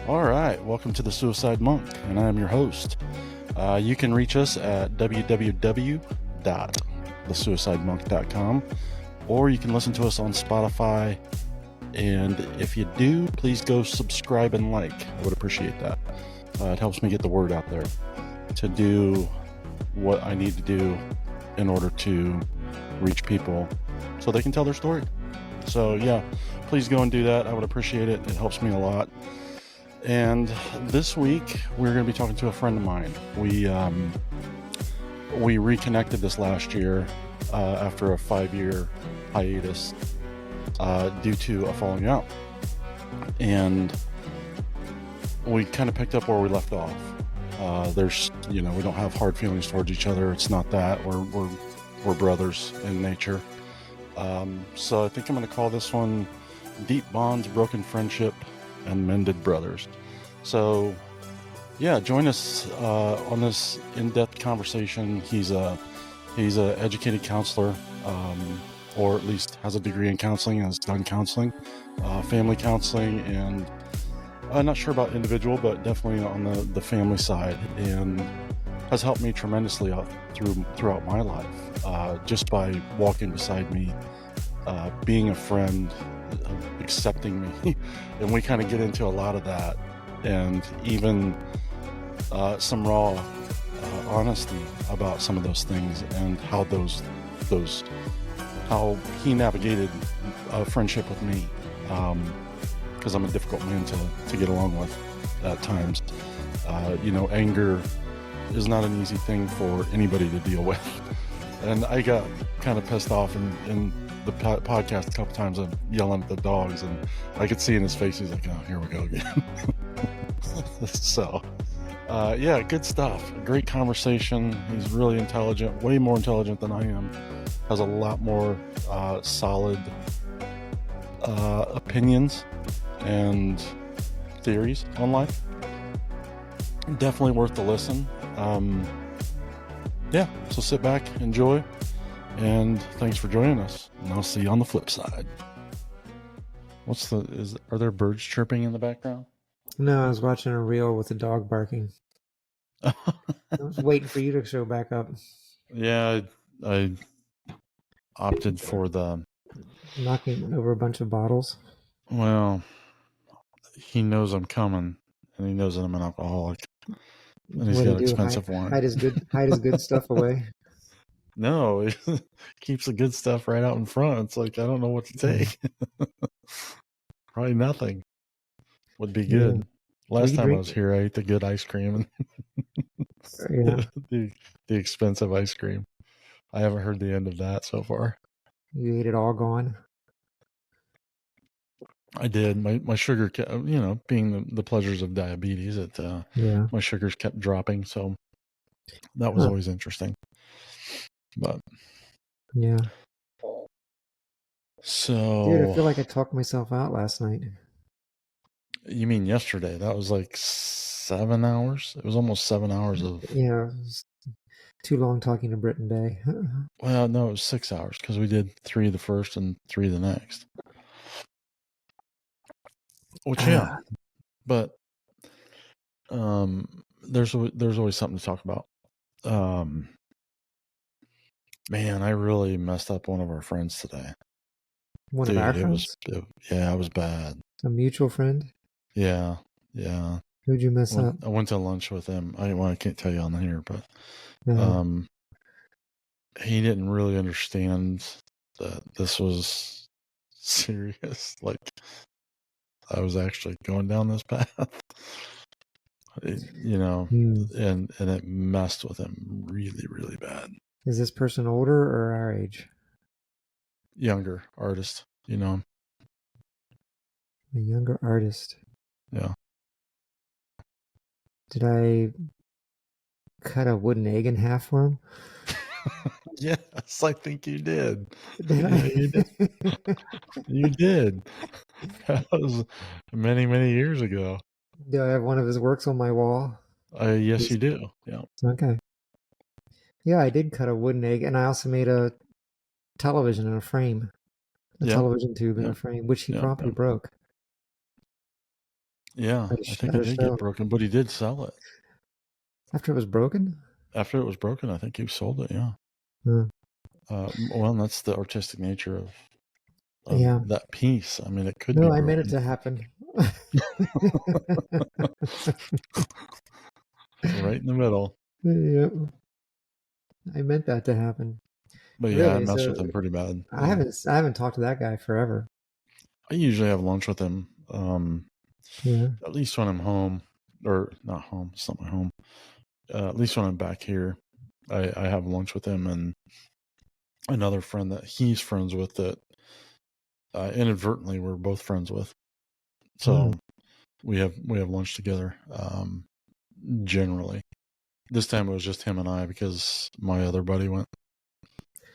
All right, welcome to the Suicide Monk, and I am your host. You can reach us at www.thesuicidemonk.com, or you can listen to us on Spotify. And if you do, please go subscribe and like. I would appreciate that. It helps me get the word out there to do what I need to do in order to reach people so they can tell their story. So yeah, please go and do that. I would appreciate it. It helps me a lot. And this week we're going to be talking to a friend of mine. We reconnected this last year after a 5-year hiatus due to a falling out, and we kind of picked up where we left off. There's, we don't have hard feelings towards each other. It's not that we're brothers in nature. So I think I'm going to call this one Deep Bonds, Broken Friendship, and Mended Brothers. So yeah, join us on this in-depth conversation. He's a educated counselor, or at least has a degree in counseling, has done counseling, family counseling, and I'm not sure about individual, but definitely on the family side, and has helped me tremendously throughout my life, just by walking beside me, being a friend, accepting me. And we kind of get into a lot of that, and even some raw honesty about some of those things, and how how he navigated a friendship with me, because I'm a difficult man to get along with at times. Anger is not an easy thing for anybody to deal with. And I got kind of pissed off in the podcast a couple times of yelling at the dogs, and I could see in his face, he's like, oh, here we go again. So, yeah, good stuff. Great conversation. He's really intelligent, way more intelligent than I am. Has a lot more solid opinions and theories on life. Definitely worth the listen. Yeah, so sit back, enjoy, and thanks for joining us. And I'll see you on the flip side. Are there birds chirping in the background? No, I was watching a reel with a dog barking. I was waiting for you to show back up. Yeah, I opted for the knocking over a bunch of bottles. Well, he knows I'm coming, and he knows that I'm an alcoholic, and he's got expensive wine. Hide his good stuff away. No, he keeps the good stuff right out in front. It's like, I don't know what to take. Probably nothing would be good. Yeah. Last time I was here, I ate the good ice cream and the expensive ice cream. I haven't heard the end of that so far. You ate it all gone? I did. My sugar kept, being the pleasures of diabetes, my sugars kept dropping. So that was always interesting. But yeah. So, dude, I feel like I talked myself out last night. You mean yesterday? That was like 7 hours. It was almost 7 hours of. Yeah, it was too long talking to Britton Day. Well, no, it was 6 hours because we did 3 the first and 3 the next. Which yeah, but there's always something to talk about. Man, I really messed up one of our friends today. One of our friends? It was bad. A mutual friend? Yeah. Who'd you mess up? I went to lunch with him. I can't tell you on here, but he didn't really understand that this was serious. Like, I was actually going down this path. And it messed with him really, really bad. Is this person older or our age? Younger artist, A younger artist. Yeah. Did I cut a wooden egg in half for him? Yes, I think you did. You did. You did. That was many, many years ago. Do I have one of his works on my wall? Yes, you do. Yeah. Okay. Yeah, I did cut a wooden egg, and I also made a television in a frame. Television tube in a frame, which he promptly broke. Yeah, I think at it a did get show. broken, but he did sell it. After it was broken? After it was broken, I think he sold it, yeah. Huh. Well, that's the artistic nature of Yeah. that piece. I mean, it could be No, I meant it broken. to happen. Right in the middle. Yeah, I meant that to happen. But yeah, I Really? messed with So him pretty bad. I Yeah. haven't talked to that guy forever. I usually have lunch with him, Yeah. at least when I'm home. Or not home, it's not my home. At least when I'm back here, I have lunch with him and another friend that he's friends with that inadvertently we're both friends with. Hmm. So we have lunch together. Generally, this time it was just him and I because my other buddy went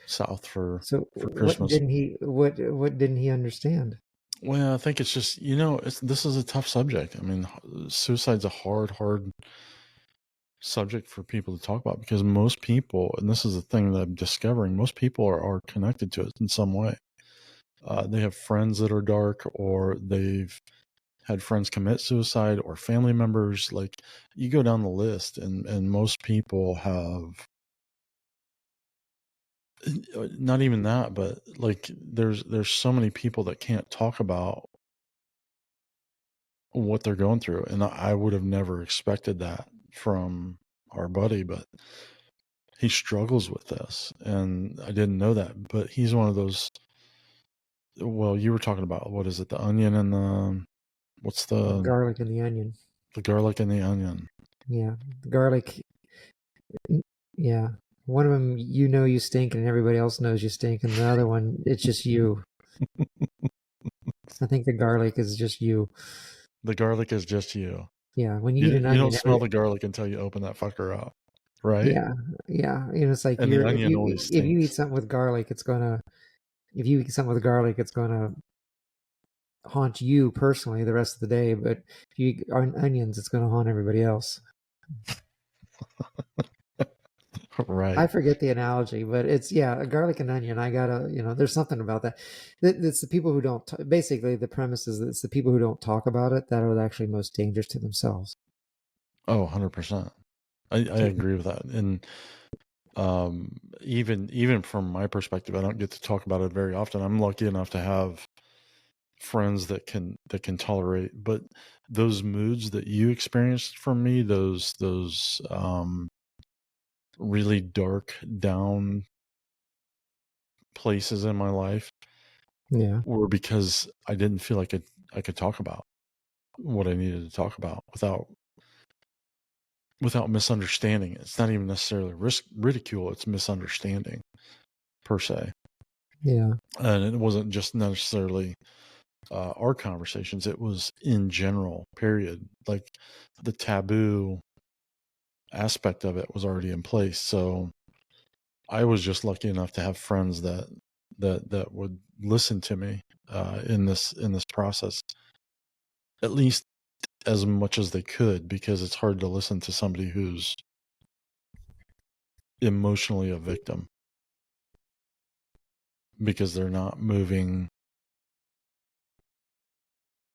south for So Christmas. what didn't he understand? Well, I think it's just this is a tough subject. I mean, suicide's a hard subject for people to talk about because most people, and this is the thing that I'm discovering, most people are connected to it in some way. They have friends that are dark, or they've had friends commit suicide, or family members. Like, you go down the list, and most people have not even that, but like there's so many people that can't talk about what they're going through, and I would have never expected that from our buddy, but he struggles with this, and I didn't know that. But he's one of those. Well, you were talking about, what is it? The onion and what's Garlic and the onion. the garlic and the onion. Yeah, the garlic. Yeah, one of them you know you stink and everybody else knows you stink, and the other one it's just you. I think the garlic is just you. The garlic is just you. Yeah, when you eat an You don't onion, smell the garlic until you open that fucker up, right? yeah, yeah. It's like And the you're onion always if you eat stinks. something with garlic, it's gonna if you eat something with garlic, it's gonna haunt you personally the rest of the day. But if you eat onions, it's gonna haunt everybody else. I Right. forget the analogy, but it's yeah, a garlic and onion. I gotta, there's something about that. It's the people who don't. Basically, the premise is that it's the people who don't talk about it that are actually most dangerous to themselves. Oh, 100%. I agree with that. And even from my perspective, I don't get to talk about it very often. I'm lucky enough to have friends that can tolerate, but those moods that you experienced from me, those really dark down places in my life, Yeah, were because I didn't feel like I could talk about what I needed to talk about without misunderstanding. It's not even necessarily ridicule, it's misunderstanding per se. yeah, And it wasn't just necessarily our conversations, it was in general, period. Like, the taboo aspect of it was already in place. So I was just lucky enough to have friends that would listen to me in this process, at least as much as they could, because it's hard to listen to somebody who's emotionally a victim because they're not moving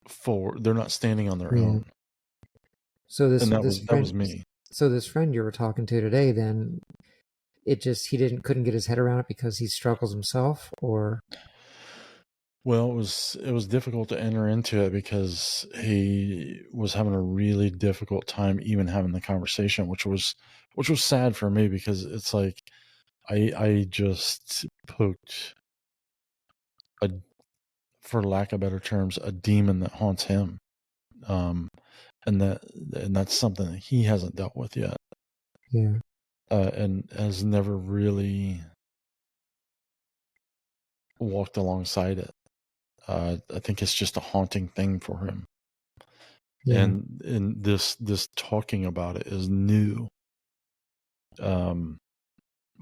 forward, they're not standing on their yeah. own. So And that this was friend, me. so this friend you were talking to today, then he didn't couldn't get his head around it because he struggles himself, or Well, it was difficult to enter into it because he was having a really difficult time even having the conversation, which was sad for me, because it's like I just poked a, for lack of better terms, a demon that haunts him. Um, and that's something that he hasn't dealt with yet, yeah, and has never really walked alongside it. I think it's just a haunting thing for him, yeah, and this talking about it is new, um,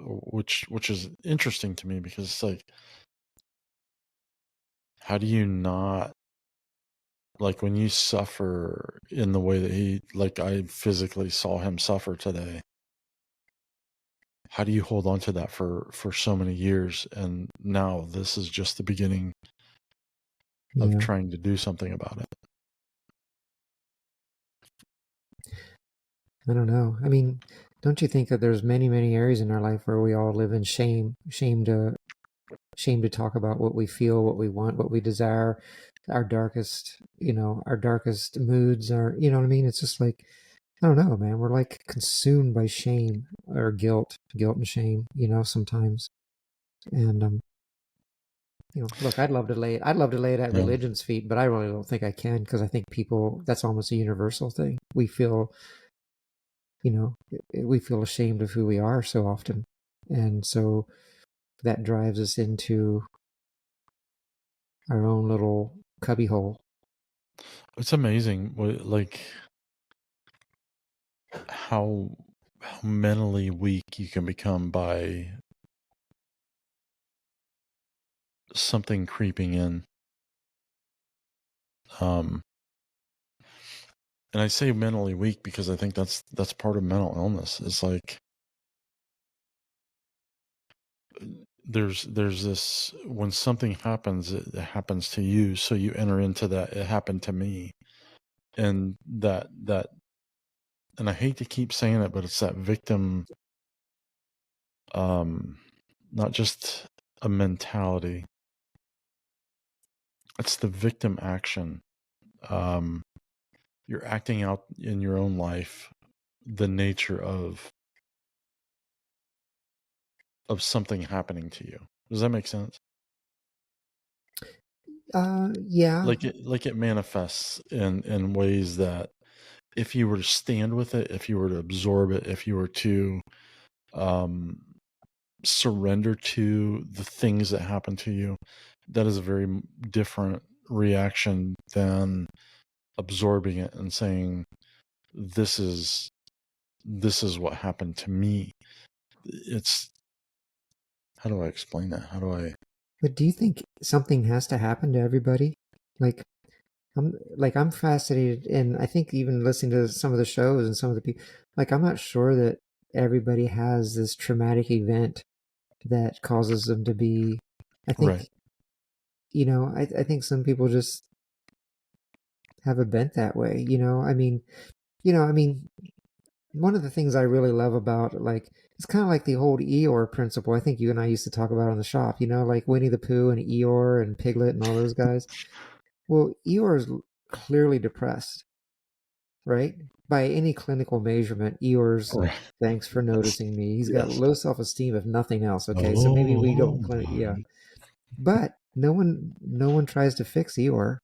which is interesting to me, because it's like, how do you not, like, when you suffer in the way that like I physically saw him suffer today, how do you hold on to that for so many years? And now this is just the beginning of yeah. trying to do something about it. I don't know. I mean, don't you think that there's many, many areas in our life where we all live in shame, shame to talk about what we feel, what we want, what we desire, our darkest, our darkest moods are, you know what I mean? It's just like, I don't know, man. We're like consumed by shame or guilt and shame, sometimes. And look, I'd love to lay it at Yeah. religion's feet, but I really don't think I can because I think people, that's almost a universal thing. We feel ashamed of who we are so often. And so that drives us into our own little cubbyhole. It's amazing like how mentally weak you can become by something creeping in. Um, and I say mentally weak because I think that's part of mental illness. It's like there's this, when something happens, it happens to you, so you enter into that. It happened to me, and that and I hate to keep saying it, but it's that victim, not just a mentality. It's the victim action. You're acting out in your own life the nature of something happening to you. Does that make sense? Yeah. Like it manifests in ways that if you were to stand with it, if you were to absorb it, if you were to um, surrender to the things that happen to you, that is a very different reaction than absorbing it and saying, this is what happened to me. It's, how do I explain that? How do I? But do you think something has to happen to everybody? Like I'm fascinated, and I think even listening to some of the shows and some of the people, like I'm not sure that everybody has this traumatic event that causes them to be. I think Right. I think some people just have a bent that way. I mean, one of the things I really love about like it's kind of like the old Eeyore principle. I think you and I used to talk about on the shop. Like Winnie the Pooh and Eeyore and Piglet and all those guys. Well, Eeyore is clearly depressed, right? By any clinical measurement, Eeyore's Right. thanks for Yes. noticing me. He's got Yes. low self-esteem if nothing else. Okay, so maybe we Oh don't yeah, my. but no one tries to fix Eeyore.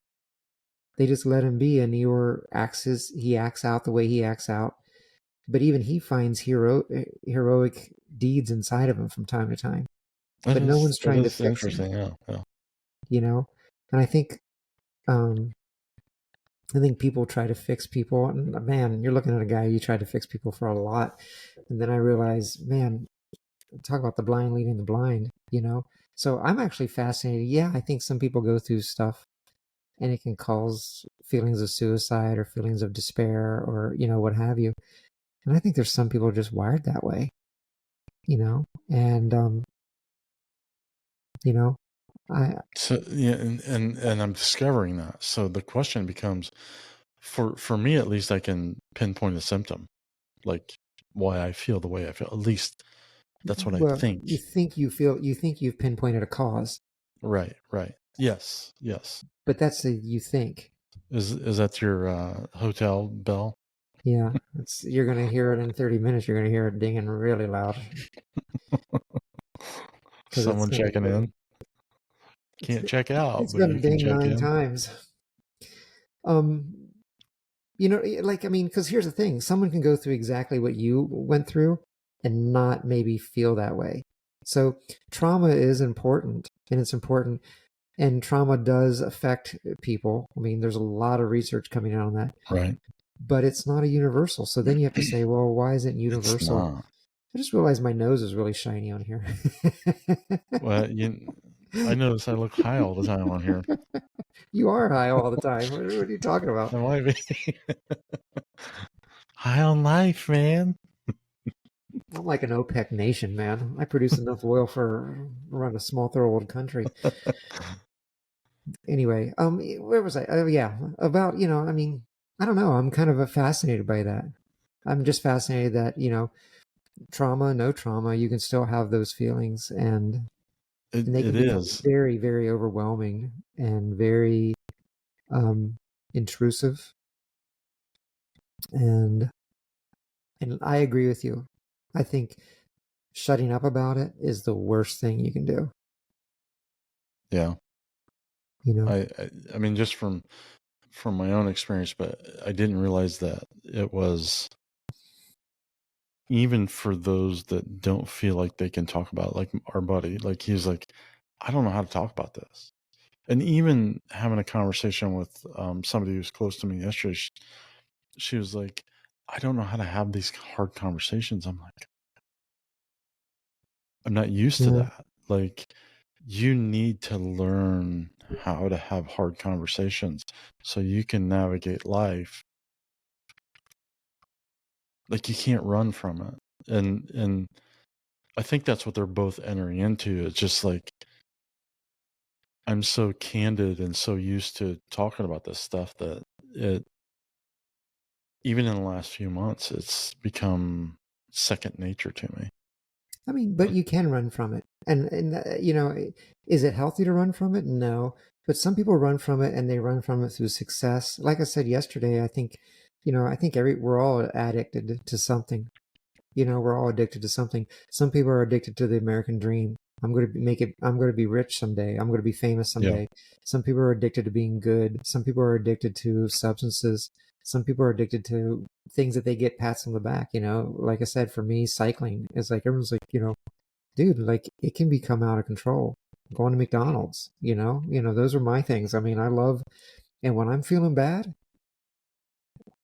They just let him be, and Eeyore he acts out the way he acts out. But even he finds heroic deeds inside of him from time to time. That But no one's is trying to fix him, interesting. Yeah. Yeah. you know. And um, I think people try to fix people, and man, you're looking at a guy you tried to fix people for a lot, and then I realized, man, talk about the blind leading the blind. So I'm actually fascinated. Yeah, I think some people go through stuff, and it can cause feelings of suicide or feelings of despair or what have you. And I think there's some people just wired that way, and you know, I So yeah, and I'm discovering that. So the question becomes, for me at least, I can pinpoint a symptom, like why I feel the way I feel. At least that's what I well, think. you think you've pinpointed a cause, Right. Right. Yes. Yes. but that's a you think. Is that your hotel bell? Yeah, you're gonna hear it in 30 minutes. You're gonna hear it dinging really loud because Someone checking in. it's Can't check out, it's but gonna you can ding check nine in. times. Um, like I mean, because here's the thing: someone can go through exactly what you went through and not maybe feel that way. So trauma is important, and it's important, and trauma does affect people. I mean, there's a lot of research coming out on that, Right. but it's not a universal. So then you have to say, well, why isn't it It's universal? not. I just realized my nose is really shiny on here. Well, I notice I look high all the time on here. You are high all the time. What are you talking about? I might be high on life, man. I'm like an OPEC nation, man. I produce enough oil for run a small third world country. Anyway, where was I? Oh yeah, about I mean, I don't know. I'm kind of fascinated by that. I'm just fascinated that, trauma, no trauma, you can still have those feelings, and they It can be is. very, very overwhelming and very um, intrusive. And I agree with you. I think shutting up about it is the worst thing you can do. Yeah. You know, I mean, just from my own experience, but I didn't realize that it was even for those that don't feel like they can talk about it, like our buddy, like he's like, I don't know how to talk about this. And even having a conversation with somebody who's close to me yesterday, she was like, I don't know how to have these hard conversations. I'm like, I'm not used to yeah. that. Like, you need to learn how to have hard conversations so you can navigate life. Like, you can't run from it. And I think that's what they're both entering into. It's just like, I'm so candid and so used to talking about this stuff that it, even in the last few months, it's become second nature to me. I mean, but you can run from it. Is it healthy to run from it? No. But some people run from it and they run from it through success. Like I said yesterday, I think we're all addicted to something. We're all addicted to something. Some people are addicted to the American dream. I'm going to be rich someday. I'm going to be famous Yeah. someday. Some people are addicted to being good. Some people are addicted to substances. Some people are addicted to things that they get pats on the back. Like I said, for me, cycling is like, everyone's like, dude, like it can become out of control. Going to McDonald's, those are my things. I mean, and when I'm feeling bad,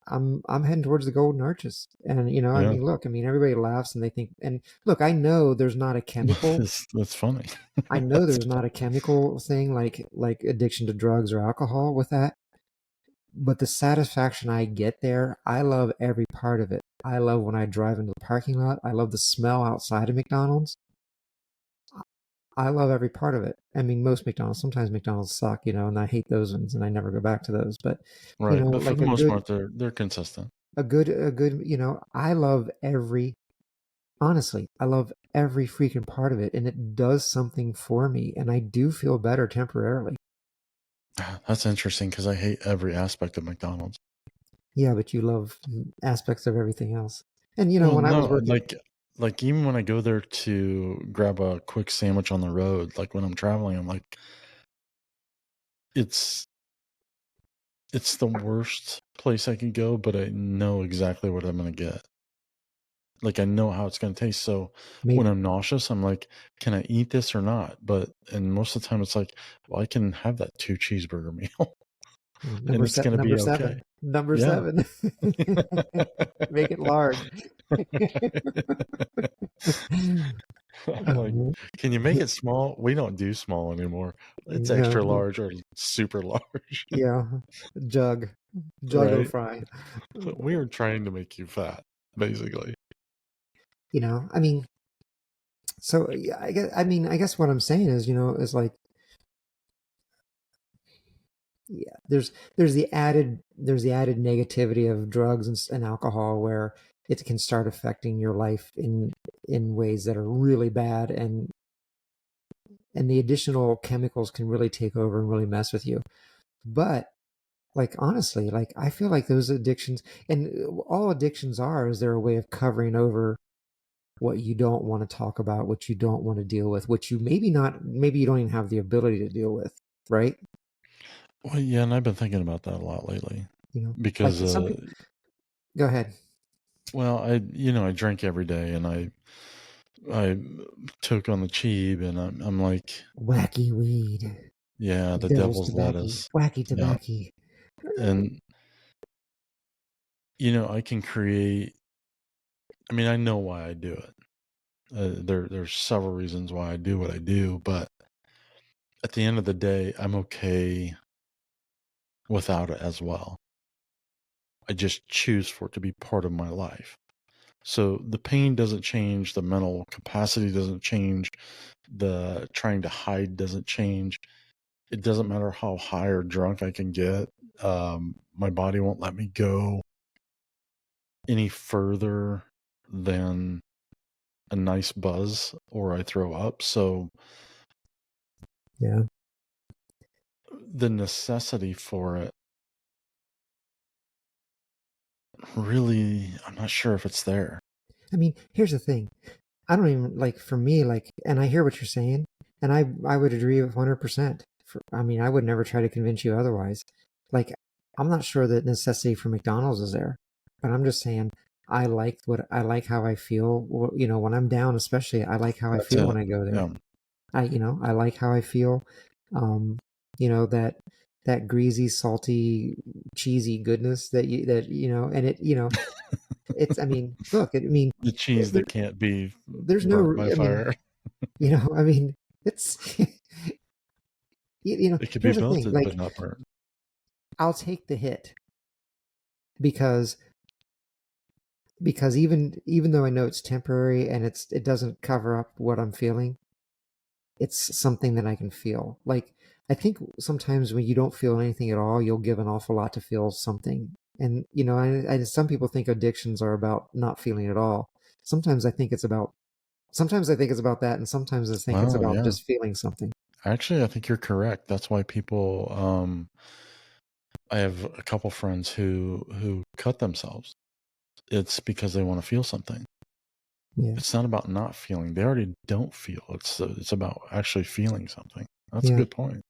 I'm heading towards the Golden Arches. And I Yeah. mean, look, I mean, everybody laughs and they think, and look, I know there's not a chemical. That's funny. I know That's there's not a chemical thing like addiction to drugs or alcohol with that, but the satisfaction I get there, I love every part of it. I love when I drive into the parking lot. I love the smell outside of McDonald's. I love every part of it. I mean, most McDonald's, sometimes McDonald's suck, and I hate those ones and I never go back to those. But, right. But for like the most part, they're consistent. I love honestly, I love every freaking part of it, and it does something for me, and I do feel better temporarily. That's interesting because I hate every aspect of McDonald's. Yeah, but you love aspects of everything else. And Well, when I was no, working, like even when I go there to grab a quick sandwich on the road, like when I'm traveling, I'm like, it's it's the worst place I can go, but I know exactly what I'm gonna get. Like I know how it's gonna taste. So when maybe I'm nauseous, I'm like, can I eat this or not? And most of the time it's like, well, I can have that 2 cheeseburger meal and it's gonna number be okay. seven, number Yeah. seven, make it large. I'm like, can you make it small? We don't do small anymore. It's extra No, large or super large, yeah, jug, juggo right? fry. We are trying to make you fat, basically. I mean, so yeah, I guess what I'm saying is, is like, yeah, there's the added negativity of drugs and alcohol where it can start affecting your life in ways that are really bad, and the additional chemicals can really take over and really mess with you. But like honestly, like I feel like those addictions, and all addictions are, is they're a way of covering over what you don't want to talk about, what you don't want to deal with, what you maybe you don't even have the ability to deal with, right? Well, yeah, and I've been thinking about that a lot lately Like because, some people. Go ahead. well, I drink every day and I took on the cheap and I'm like, Wacky weed, yeah, the devil's devil's tobacco, lettuce. wacky Yeah. tobacco. And, I can create, I mean, I know why I do it. There's several reasons why I do what I do, but at the end of the day, I'm okay without it as well. I just choose for it to be part of my life. So the pain doesn't change, the mental capacity doesn't change, the trying to hide doesn't change. It doesn't matter how high or drunk I can get. My body won't let me go. any further than a nice buzz or I throw up. So Yeah. the necessity for it, really, I'm not sure if it's there. I mean, here's the thing. I don't even like for me like, and I hear what you're saying, and I would agree with 100%. I mean, I would never try to convince you otherwise. Like, I'm not sure that necessity for McDonald's is there, but I'm just saying I like how I feel. You know, when I'm down, especially, I like how I That's feel it. when I go there. Yeah. I like how I feel. Um, that greasy, salty, cheesy goodness and it's. I mean, look, I mean, The cheese there, that can't be there's burnt by I mean, fire. I mean, it's It could be here's the thing. melted but Like, not burnt. I'll take the hit because even though I know it's temporary and it doesn't cover up what I'm feeling, it's something that I can feel. Like, I think sometimes when you don't feel anything at all, you'll give an awful lot to feel something. And some people think addictions are about not feeling at all. Sometimes I think it's about sometimes I think it's about that, and sometimes I think it's Oh, about yeah. just feeling something. Actually, I think you're correct. That's why people, I have a couple friends who cut themselves. It's because they want to feel something. Yeah, It's not about not feeling. They already don't feel. It's about actually feeling something. That's a yeah. good point.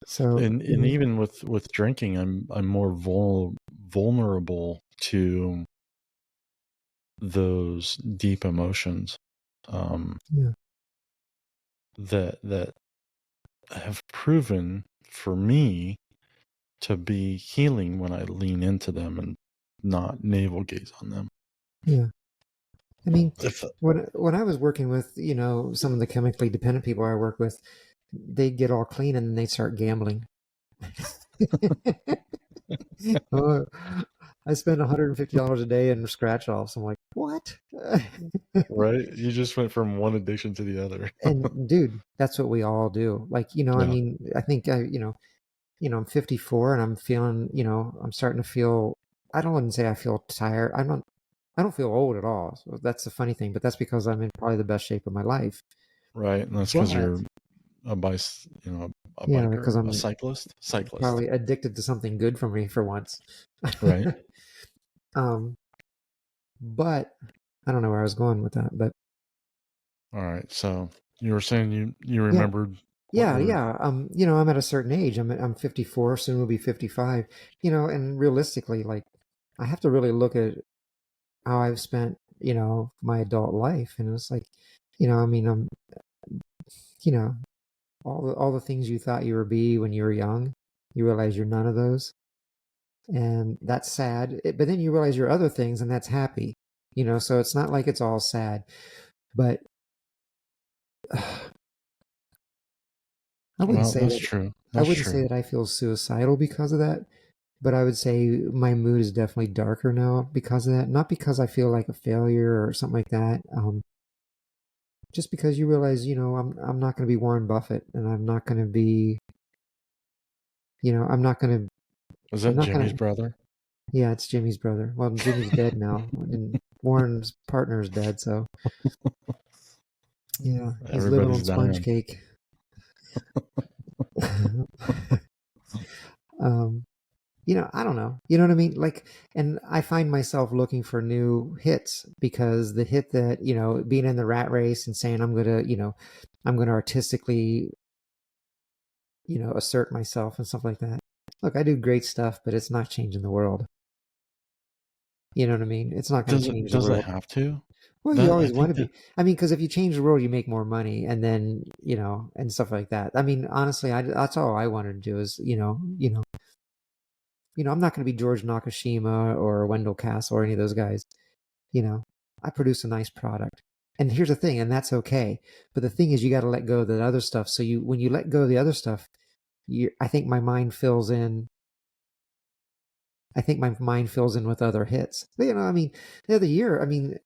So And even with drinking, I'm more vulnerable to those deep emotions, um, yeah, that have proven for me to be healing when I lean into them and not navel gaze on them. yeah. I mean, If when I was working with some of the chemically dependent people I work with, they'd get all clean and then they'd start gambling. Oh, I spend $150 a day in scratch offs. I'm like, what? right, you just went from one addiction to the other. And dude, that's what we all do. Like, I Yeah, mean, I think I'm 54 and I'm feeling, I'm starting to feel. I don't want to say I feel tired. I don't feel old at all. So that's the funny thing, but that's because I'm in probably the best shape of my life. right. And that's because But you're a a yeah, because biker, a I'm cyclist, probably addicted to something good for me for once. right? um, but I don't know where I was going with that. But All right. So you were saying you yeah, remembered what yeah, you were. yeah. I'm at a certain age. I'm 54. Soon will be 55. And realistically, like, I have to really look at how I've spent, my adult life, and it's like, I mean, you know, all the things you thought you were be when you were young, you realize you're none of those, and that's sad. But then you realize you're other things, and that's happy. So it's not like it's all sad, but I wouldn't Well, say that's that. true. I That's wouldn't say true. that I feel suicidal because of that, but I would say my mood is definitely darker now because of that. Not because I feel like a failure or something like that. Just because you realize, I'm not going to be Warren Buffett, and I'm not going to be, Is I'm that not going Jimmy's to. brother? Yeah, it's Jimmy's brother. Well, Jimmy's dead now, and Warren's partner is dead. So yeah, he's living Everybody's on sponge dying. cake. um, I don't know. You know what I mean? Like, and I find myself looking for new hits because the hit that, being in the rat race and saying I'm gonna artistically, assert myself and stuff like that. Look, I do great stuff, but it's not changing the world. You know what I mean? It's not going to change the Does it world. have to? Well, you That I always want think to that be. I mean, because if you change the world, you make more money, and then and stuff like that. I mean, honestly, that's all I wanted to do is I'm not going to be George Nakashima or Wendell Castle or any of those guys. You know, I produce a nice product. And here's the thing, and that's okay. But the thing is, you got to let go of that other stuff. So when you let go of the other stuff, I think my mind fills in. I think my mind fills in with other hits. But, I mean, the other year, I mean,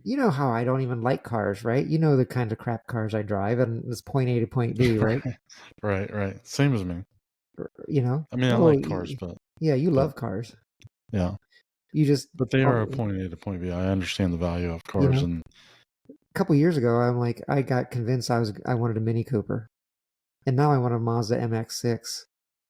you know how I don't even like cars, right? You know the kind of crap cars I drive, and it's point A to point B, right? right. Same as me. I mean, I Oh, like cars, yeah, you but love cars. yeah, You just, But they are a a point A to point B. I understand the value of cars, and couple years ago, I'm like, I got convinced I wanted a Mini Cooper, and now I want a Mazda MX-6.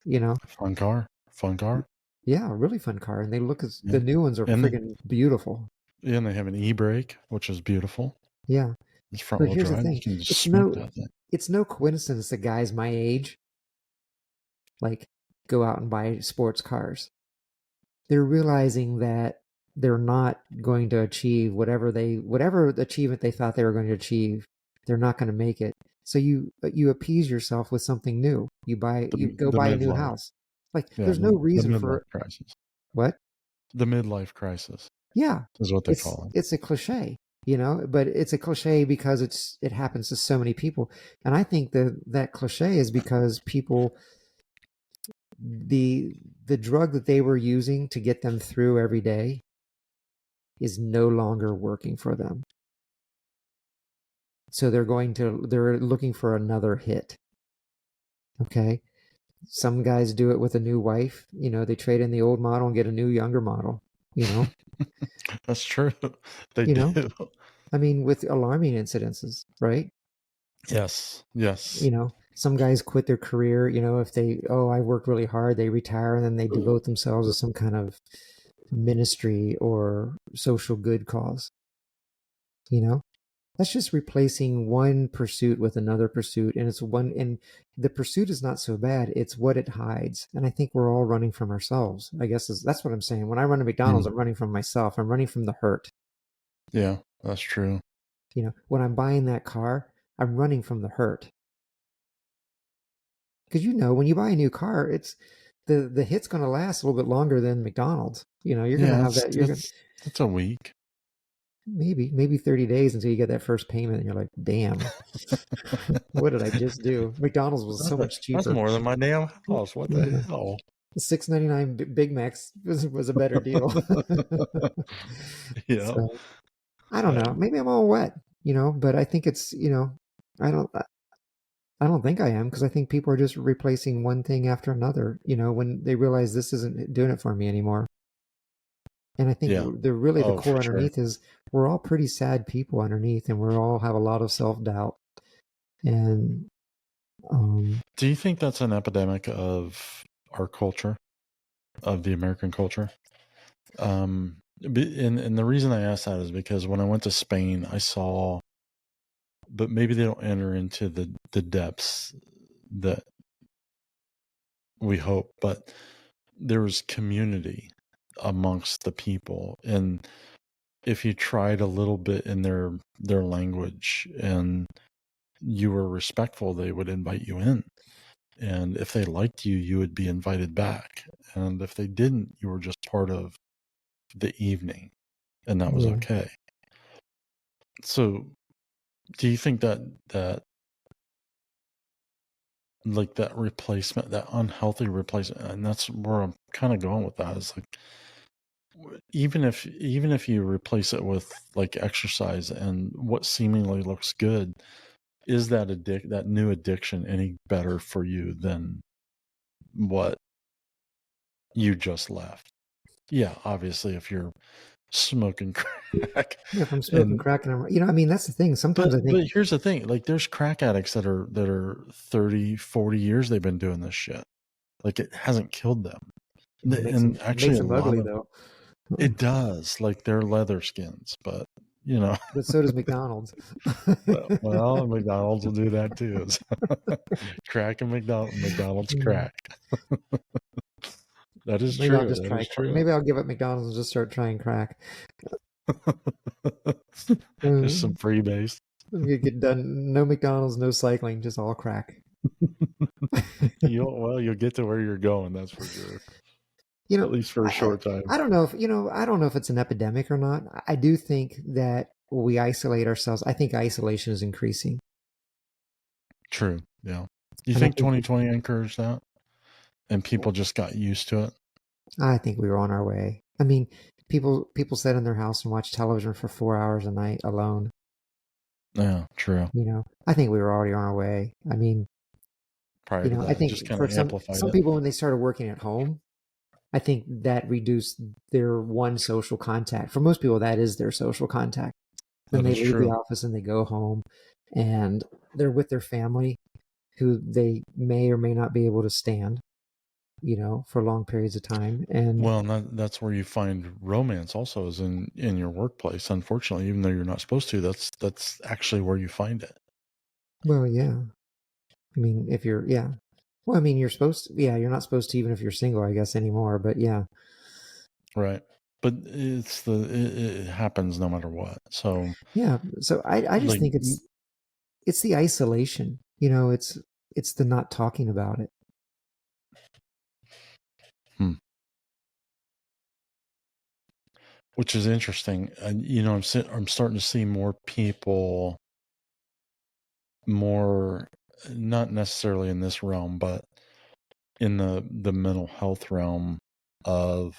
You know, fun car, fun car. yeah, a really fun car, and they look as the Yeah, new ones are and they, friggin' beautiful. and they have an e-brake, which is beautiful. Yeah, It's front but wheel here's the drive. You thing: can just it's smoke no, that thing. it's no coincidence that guys my age like go out and buy sports cars. They're realizing that they're not going to achieve whatever achievement they thought they were going to achieve. They're not going to make it. So you appease yourself with something new. You go The buy a new midlife, house. Like yeah, there's no the reason midlife for crisis. what? The midlife crisis Yeah, is what they call it. it's a cliche, but it's a cliche because it happens to so many people, and I think that cliche is because people the the drug that they were using to get them through every day is no longer working for them. So they're looking for another hit. Okay. Some guys do it with a new wife. They trade in the old model and get a new younger model. You know, That's true. They you do. know, I mean, with alarming incidences, right? Yes, yes. Some guys quit their career, if I worked really hard, they retire and then they devote themselves to some kind of ministry or social good cause, you know? That's just replacing one pursuit with another pursuit. And the pursuit is not so bad. It's what it hides. And I think we're all running from ourselves. I guess that's what I'm saying. When I run to McDonald's, Mm, I'm running from myself. I'm running from the hurt. yeah, that's true. When I'm buying that car, I'm running from the hurt. Because when you buy a new car, it's the hit's going to last a little bit longer than McDonald's. You're going to Yeah, have that. You're going that's a week. maybe 30 days until you get that first payment, and you're like, damn, what did I just do? McDonald's was so much That's cheaper. more than my damn house. What the Yeah. hell? The 6.99 Big Macs was a better deal. Yeah. So I don't know. Um, Maybe I'm all wet, but I think it's I don't I don't think I am because I think people are just replacing one thing after another. When they realize this isn't doing it for me anymore. And I think yeah. the Oh, for core sure. underneath is we're all pretty sad people underneath, and we all have a lot of self doubt. And um, Do you think that's an epidemic of our culture, of the American culture? And the reason I ask that is because when I went to Spain, I saw, but maybe they don't enter into the depths that we hope, but there was community amongst the people, and if you tried a little bit in their language and you were respectful, they would invite you in. And if they liked you, you would be invited back. And if they didn't, you were just part of the evening, and that was yeah, okay. So, do you think that like that replacement, that unhealthy replacement, and that's where I'm kind of going with that, is like even if you replace it with like exercise and what seemingly looks good, is that new addiction any better for you than what you just left? Yeah, obviously if you're smoking crack yeah. If I'm smoking and crack and I mean, that's the thing. Sometimes I think but here's the thing, like there's crack addicts that are 30, 40 years they've been doing this shit. Like it hasn't killed them. And actually makes a them lot ugly of though. it does, like they're leather skins, but you know, But so does McDonald's. well, McDonald's will do that too. Crack and McDonald's crack. That is Maybe I'll true. just That try. is true. Maybe I'll give up McDonald's and just start trying crack. Just some Uh, freebase. you get done. No McDonald's, no cycling, just all crack. You'll get to where you're going, that's for sure. you At know, least for a I, short time. I don't know if I don't know if it's an epidemic or not. I do think that we isolate ourselves. I think isolation is increasing, True. Yeah. You and think 2020 encouraged that? And people just got used to it? I think we were on our way. I mean, people sit in their house and watch television for 4 hours a night alone. Yeah, true. I think we were already on our way. I mean, Prior to I that, it just think kind for of amplified some it. people when they started working at home, I think that reduced their one social contact. For most people, that is their social contact. Then That they is leave the true. office and they go home and they're with their family who they may or may not be able to stand, for long periods of time. And Well, and that's where you find romance also is in your workplace. Unfortunately, even though you're not supposed to, that's actually where you find it. well, yeah. I mean, if you're, yeah. Well, I mean, you're supposed to, yeah, you're not supposed to even if you're single, I guess, anymore. But yeah, Right. But it happens no matter what. So yeah. So I just like, think it's the isolation. It's the not talking about it. hmm, which is interesting. And I'm starting to see more people, more not necessarily in this realm, but in the mental health realm of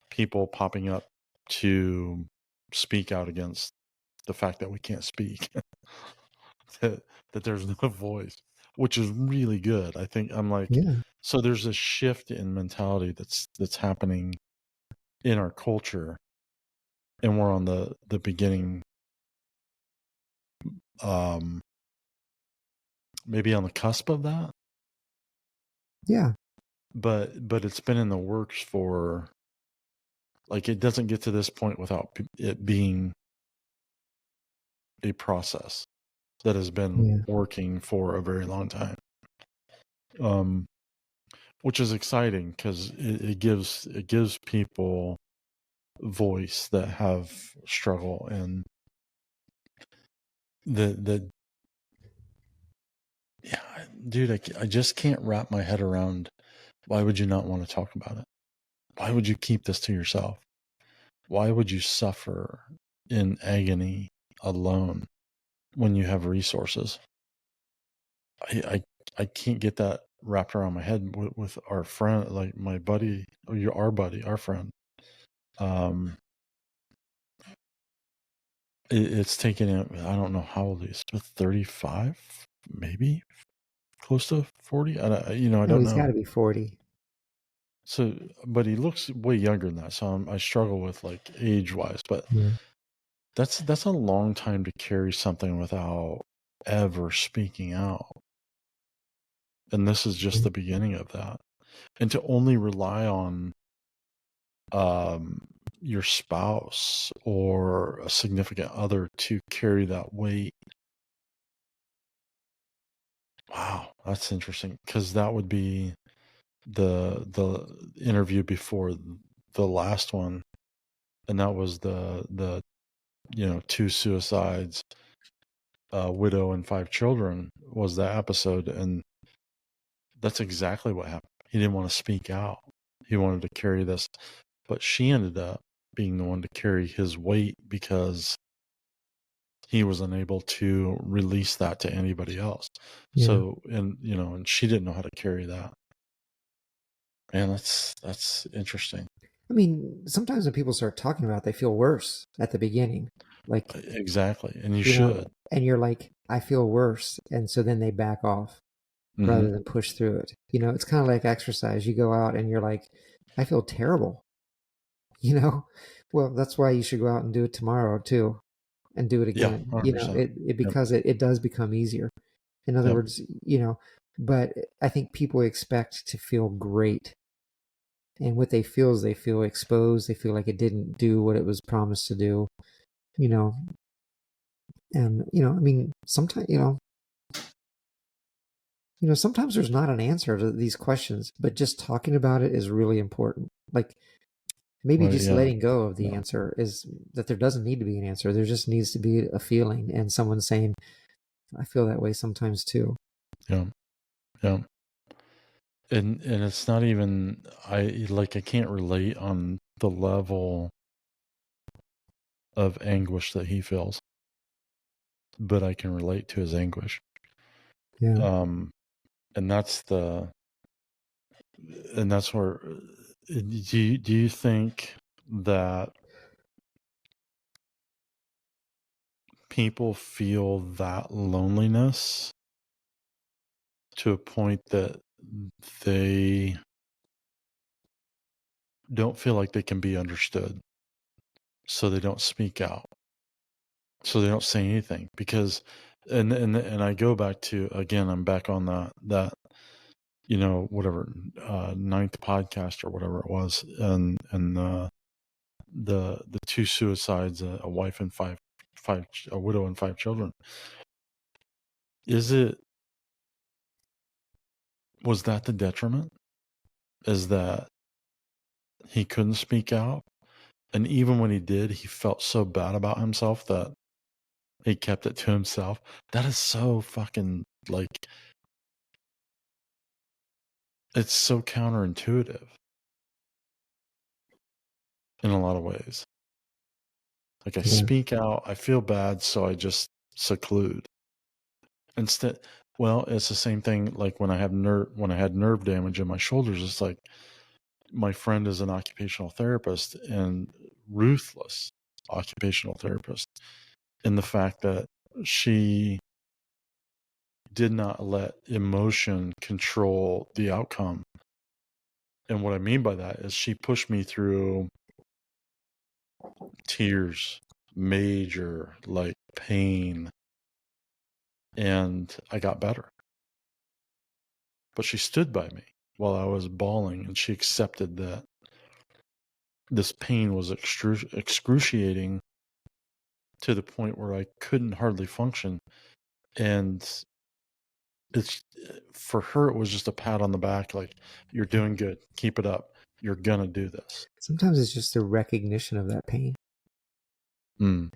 people popping up to speak out against the fact that we can't speak, that, that there's no voice, which is really good. I think I'm like, Yeah, so there's a shift in mentality that's happening in our culture, and we're on the beginning, um, maybe on the cusp of that, yeah, but it's been in the works for, like, it doesn't get to this point without it being a process that has been yeah, working for a very long time. Um, which is exciting because it gives people voice that have struggle, and the yeah, dude, I just can't wrap my head around, why would you not want to talk about it? Why would you keep this to yourself? Why would you suffer in agony alone when you have resources? I can't get that wrapped around my head with our friend, like my buddy, or our buddy, our friend. Um, it's taken him, I don't know how old he is, but 35, maybe close to 40. I no, don't he's got know. to be 40. So, but he looks way younger than that. So I struggle with, like, age wise, but Yeah, that's a long time to carry something without ever speaking out. And this is just yeah, the beginning of that. And to only rely on um, your spouse or a significant other to carry that weight. Wow, that's interesting, because that would be the interview before the last one, and that was the two suicides, widow and 5 children was that episode, and that's exactly what happened. He didn't want to speak out. He wanted to carry this, but she ended up being the one to carry his weight because he was unable to release that to anybody else. yeah. So, and she didn't know how to carry that. Man, that's interesting. I mean, sometimes when people start talking about it, they feel worse at the beginning. Like, Exactly. And you should. and you're like, I feel worse. And so then they back off Hmm. rather than push through it. It's kind of like exercise. You go out and you're like, I feel terrible. you know well, that's why you should go out and do it tomorrow too, and do it Yeah, again. 100%. It Yep. because it does become easier. In other Yep. words, but I think people expect to feel great, and what they feel is they feel exposed, they feel like it didn't do what it was promised to do, you know and I mean, sometimes, sometimes there's not an answer to these questions, but just talking about it is really important. Like, maybe Right. just Yeah. letting go of the Yeah. answer is that there doesn't need to be an answer. There just needs to be a feeling and someone saying, I feel that way sometimes too. Yeah. Yeah. And it's not even, I can't relate on the level of anguish that he feels, but I can relate to his anguish. Yeah. Um, and that's where, do you think that people feel that loneliness to a point that they don't feel like they can be understood, so they don't speak out, so they don't say anything because, and I go back to, again, I'm back on that whatever, ninth podcast or whatever it was, and the two suicides, a wife and five, a widow and five children. Was that the detriment? Is that he couldn't speak out? And even when he did, he felt so bad about himself that he kept it to himself. That is so fucking, like, it's so counterintuitive in a lot of ways. Like, I speak out, I feel bad, so I just seclude. Instead, well, it's the same thing like when I had nerve damage in my shoulders. It's like, my friend is an occupational therapist, and ruthless occupational therapist, in the fact that she did not let emotion control the outcome. And what I mean by that is she pushed me through tears, major, like, pain, and I got better. But she stood by me while I was bawling, and she accepted that this pain was excruciating to the point where I couldn't hardly function. And it's, for her, it was just a pat on the back, like, you're doing good, keep it up, you're gonna do this. Sometimes it's just a recognition of that pain. Mm.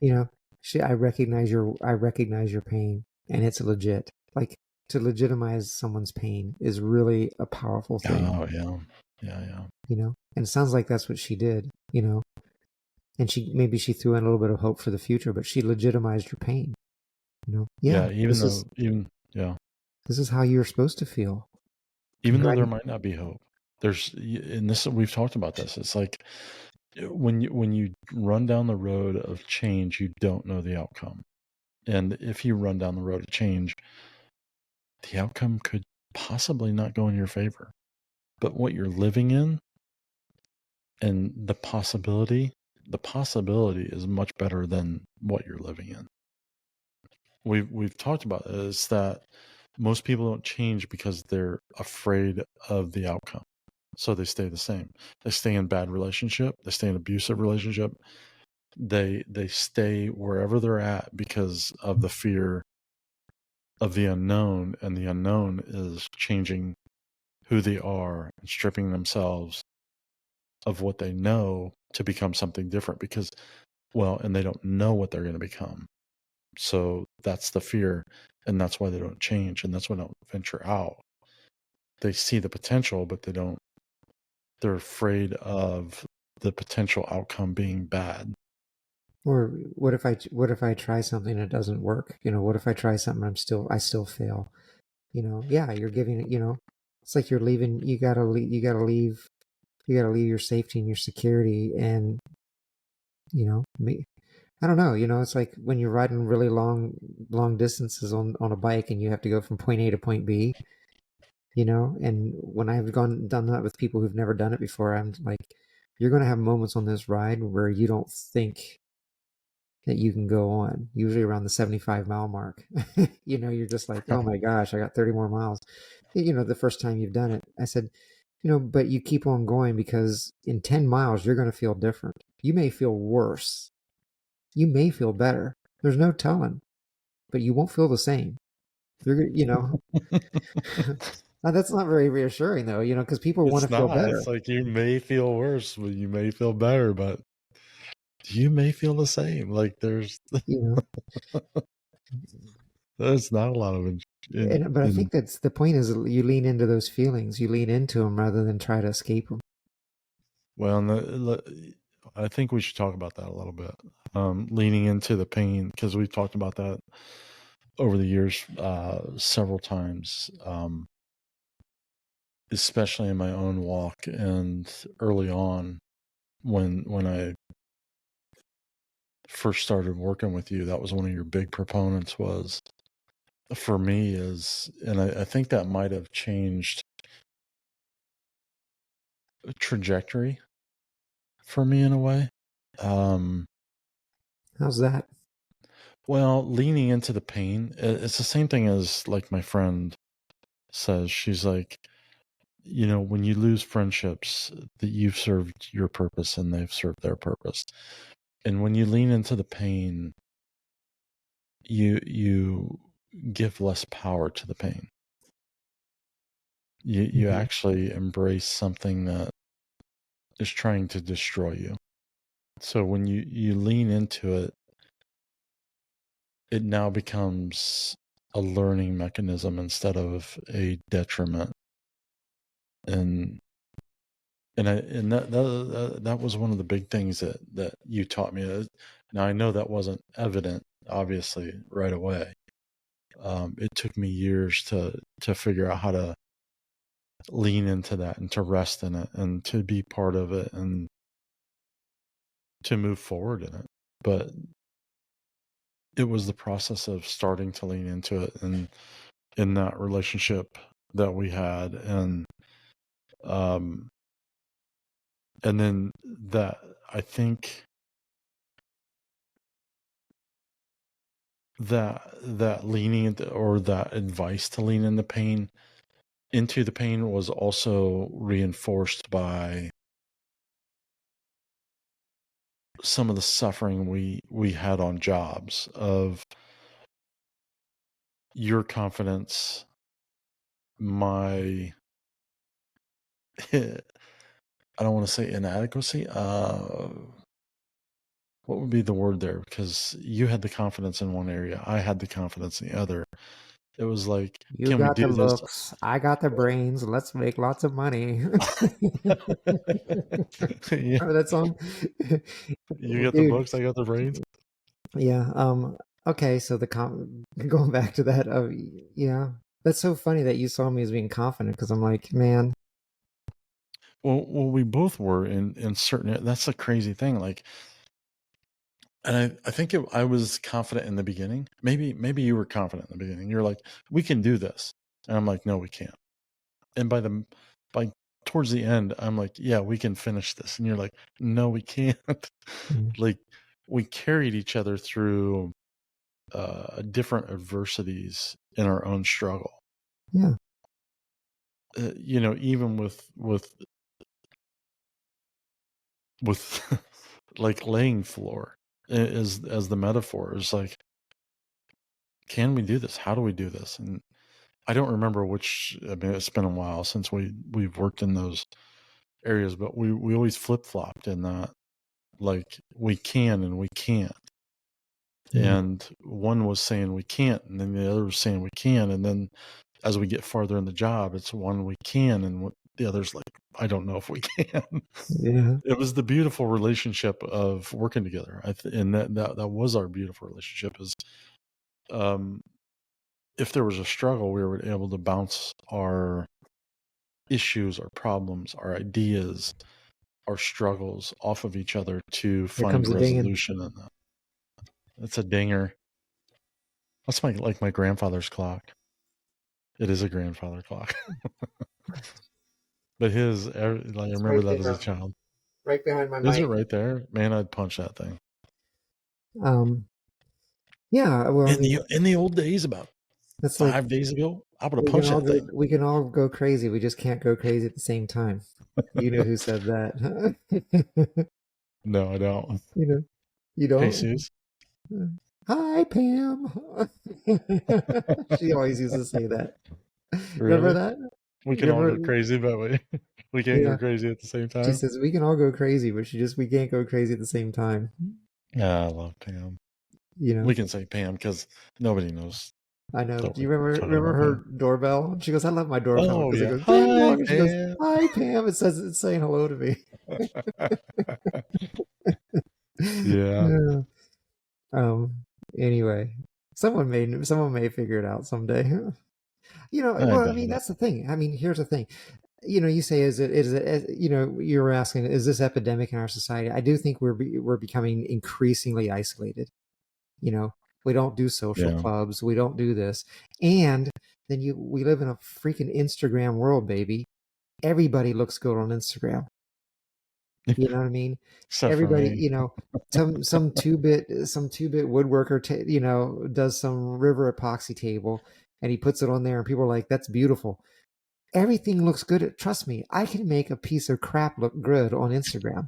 I recognize your pain, and it's legit. Like, to legitimize someone's pain is really a powerful thing. Oh yeah. And it sounds like that's what she did. And maybe she threw in a little bit of hope for the future, but she legitimized your pain. Yeah, this is how you're supposed to feel. Even though there might not be hope, and this, we've talked about this. It's like, when you run down the road of change, you don't know the outcome. And if you run down the road of change, the outcome could possibly not go in your favor. But what you're living in, and the possibility is much better than what you're living in. We've talked about is that most people don't change because they're afraid of the outcome. So they stay the same. They stay in bad relationship. They stay in abusive relationship. They stay wherever they're at because of the fear of the unknown, and the unknown is changing who they are and stripping themselves of what they know to become something different, because, and they don't know what they're going to become. So that's the fear, and that's why they don't change, and that's why they don't venture out. They see the potential, but they're afraid of the potential outcome being bad. Or what if I try something and it doesn't work? What if I try something I still fail? Yeah, you're giving it, it's like you're leaving, you gotta leave your safety and your security, and I don't know, it's like when you're riding really long distances on a bike, and you have to go from point A to point B, and when I've done that with people who've never done it before, I'm like, you're going to have moments on this ride where you don't think that you can go on, usually around the 75-mile mark. You're just like, oh my gosh, I got 30 more miles. The first time you've done it, I said, but you keep on going, because in 10 miles, you're going to feel different. You may feel worse. You may feel better. There's no telling, but you won't feel the same. That's not very reassuring, though, because people want to feel better. It's like, you may feel worse, but you may feel better, but you may feel the same. Like, there's there's not a lot of but I think that's the point, is you lean into those feelings. You lean into them rather than try to escape them. Well, I think we should talk about that a little bit. Leaning into the pain, because we've talked about that over the years several times, especially in my own walk, and early on when I first started working with you. That was one of your big proponents, was, for me, and I think that might have changed trajectory for me in a way. Um, How's that? well, leaning into the pain, it's the same thing as like my friend says. She's like, when you lose friendships, that you've served your purpose and they've served their purpose. And when you lean into the pain, you give less power to the pain. You Mhm. actually embrace something that is trying to destroy you. So when you lean into it, it now becomes a learning mechanism instead of a detriment. And that was one of the big things that you taught me. Now I know that wasn't evident, obviously, right away. It took me years to figure out how to lean into that and to rest in it and to be part of it and to move forward in it. But it was the process of starting to lean into it and in that relationship that we had, um and then that I think that leaning into, or that advice to lean into the pain was also reinforced by some of the suffering we had on jobs, of your confidence, my I don't want to say inadequacy. What would be the word there? Because you had the confidence in one area, I had the confidence in the other. It was like, You can we got do the this? looks. I got the brains. Let's make lots of money. Yeah, Remember that song? you got the Dude, books, I got the brains. yeah. Okay, so going back to that, yeah. That's so funny that you saw me as being confident because I'm like, man, Well, we both were in certain. That's the crazy thing. Like, and I think I was confident in the beginning. Maybe you were confident in the beginning. You're like, we can do this, and I'm like, no, we can't. And by towards the end, I'm like, yeah, we can finish this, and you're like, no, we can't. mm, Like, we carried each other through different adversities in our own struggle. yeah, Even with like laying floor, as the metaphor is like, can we do this? How do we do this? And I don't remember which. I mean, it's been a while since we've worked in those areas, but we always flip flopped in that, like, we can and we can't. mm, And one was saying we can't, and then the other was saying we can, and then as we get farther in the job, it's one we can, and the other's like, I don't know if we can. yeah, It was the beautiful relationship of working together. And that was our beautiful relationship. Is um, if there was a struggle, we were able to bounce our issues, our problems, our ideas, our struggles off of each other to here find comes the dinging. resolution in that. That's a dinger. That's my grandfather's clock. It is a grandfather clock. But I It's remember right that as a there, child. right behind my Is it mic. right there? Man, I'd punch that thing. Um, yeah, well, I mean, In the old days, about that's like 5 days ago, I would have punched that thing. we can all go crazy. We just can't go crazy at the same time. You know who said that? No, I don't. You know, you Hey, don't. Suze. Hi, Pam. She always used to say that. Remember Really? that? We You can all go remember? crazy, but we can't go Yeah. crazy at the same She time. says we can all go crazy, but we can't go crazy at the same time. Yeah, I love Pam. You know. We can say Pam because nobody knows I know. that Do we're you talking remember about her Pam. doorbell? She goes, "I love my doorbell Oh because it yeah. goes ding Hi, dong." And she goes, Pam. "Hi, Pam." It says it's saying hello to me. Yeah, Yeah. Um. Anyway, someone may figure it out someday. I Well, I doubt mean, it. that's the thing. I mean, here's the thing. You say, you were asking, is this epidemic in our society? I do think we're becoming increasingly isolated. You know, we don't do social Yeah. clubs. We don't do this. And then we live in a freaking Instagram world, baby. Everybody looks good on Instagram. You know what I mean? Except for Everybody, me. you know, some two bit woodworker, does some river epoxy table, and he puts it on there, and people are like, "That's beautiful." Everything looks good. Trust me, I can make a piece of crap look good on Instagram.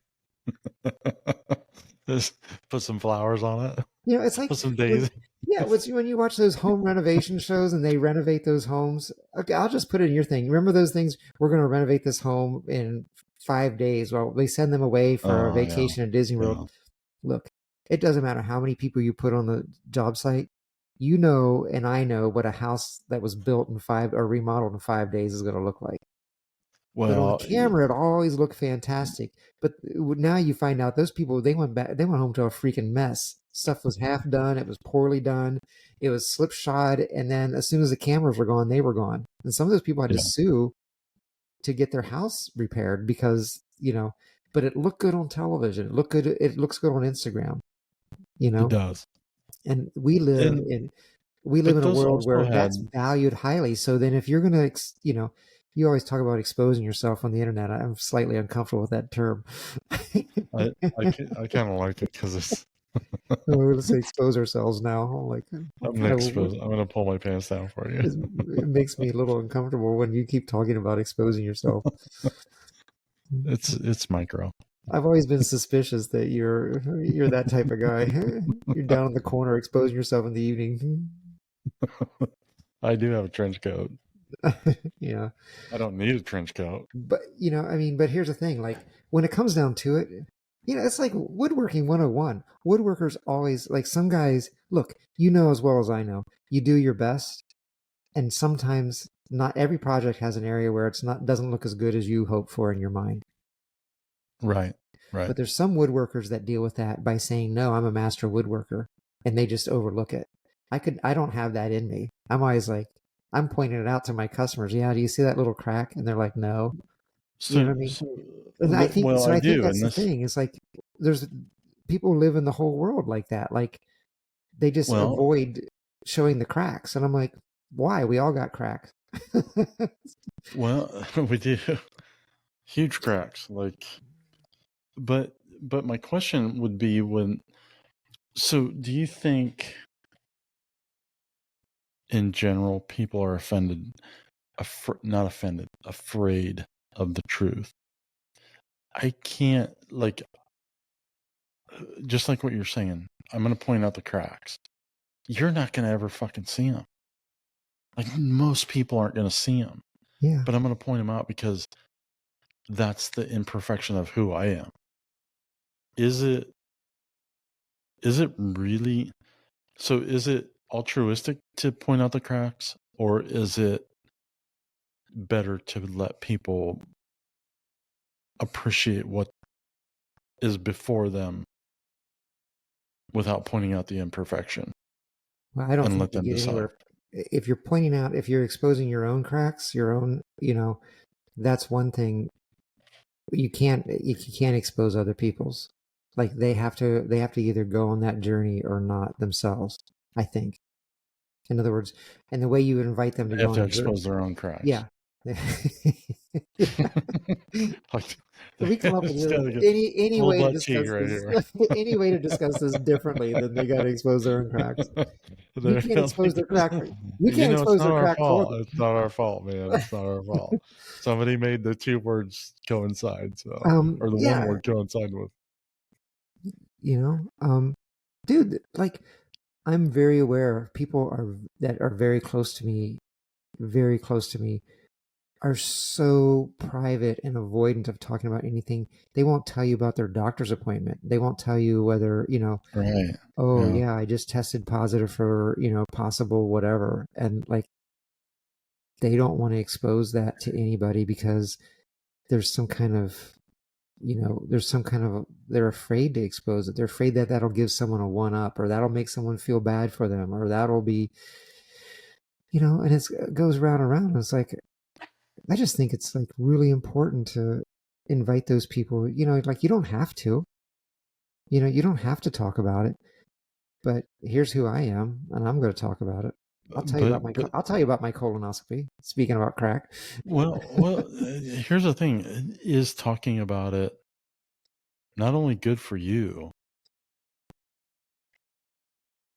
Just put some flowers on it. You know, it's like Put some when, daisies. yeah, when you watch those home renovation shows and they renovate those homes. Okay, I'll just put it in your thing. Remember those things? We're going to renovate this home in 5 days. Well, they send them away for a Oh yeah, vacation at Disney World. yeah, Look, it doesn't matter how many people you put on the job site. You know, and I know what a house that was built in 5 or remodeled in 5 days is going to look like. But on well, camera, it always looked fantastic. But now you find out those people, they went back, they went home to a freaking mess. Stuff was half done. It was poorly done. It was slipshod. And then as soon as the cameras were gone, they were gone. And some of those people had to yeah, sue to get their house repaired because, but it looked good on television. It looked good. It looks good on Instagram, you it know, does. and we live in But a those world also where had. that's valued highly. So then if you're going to, you always talk about exposing yourself on the internet. I'm slightly uncomfortable with that term. I kind of like it because it's. Let's say expose ourselves now. I'm like, I'm kind gonna of, expose. I'm gonna pull my pants down for you. it makes me a little uncomfortable when you keep talking about exposing yourself. It's micro. I've always been suspicious that you're that type of guy. You're down in the corner exposing yourself in the evening. I do have a trench coat. Yeah. I don't need a trench coat. But I mean, but here's the thing, like when it comes down to it, it's like woodworking 101. Woodworkers always like some guys, look, as well as I know, you do your best, and sometimes not every project has an area where it's not doesn't look as good as you hope for in your mind. Right. Right. But there's some woodworkers that deal with that by saying, "No, I'm a master woodworker," and they just overlook it. I don't have that in me. I'm always like, I'm pointing it out to my customers. Yeah, do you see that little crack? And they're like, "No." You know So, what I mean? so And well, so I I think do, that's and the this. thing. It's like there's people live in the whole world like that. Like they just Well, avoid showing the cracks. And I'm like, why? We all got cracks. well, we do huge cracks. Like, but my question would be when. So, do you think, in general, people are not offended, afraid of the truth? I can't just like what you're saying. I'm going to point out the cracks. You're not going to ever fucking see them. Like most people aren't going to see them, Yeah. but I'm going to point them out because that's the imperfection of who I am. Is it really? So is it altruistic to point out the cracks, or is it better to let people appreciate what is before them without pointing out the imperfection Well, I don't and think let you them get decide? anywhere. If you're exposing your own cracks, your own, that's one thing. You can't expose other people's. Like they have to either go on that journey or not themselves, I think. In other words, and the way you invite them to They go have on to the journey, expose their own cracks. yeah. Like, We come up with it's gotta get any pulled way to that tea discuss right this here. any way to discuss this differently than they got to expose their own cracks. You They're can't gonna expose think their crack. You you can't know, it's expose not their our crack for fault. them. It's not our fault, man. It's not our fault. Somebody made the two words coincide, so or the one Yeah, word coincide with. you know, dude, like I'm very aware of people that are very close to me, are so private and avoidant of talking about anything. They won't tell you about their doctor's appointment. They won't tell you whether, Right. oh Yeah. yeah, I just tested positive for, possible whatever. And like they don't want to expose that to anybody because there's some kind of, they're afraid to expose it. They're afraid that that'll give someone a one up or that'll make someone feel bad for them or that'll be, and it goes round and round. It's like, I just think it's like really important to invite those people, like you don't have to, you don't have to talk about it, but here's who I am and I'm going to talk about it. But I'll tell you about my colonoscopy. Speaking about crack. well, here's the thing: is talking about it not only good for you,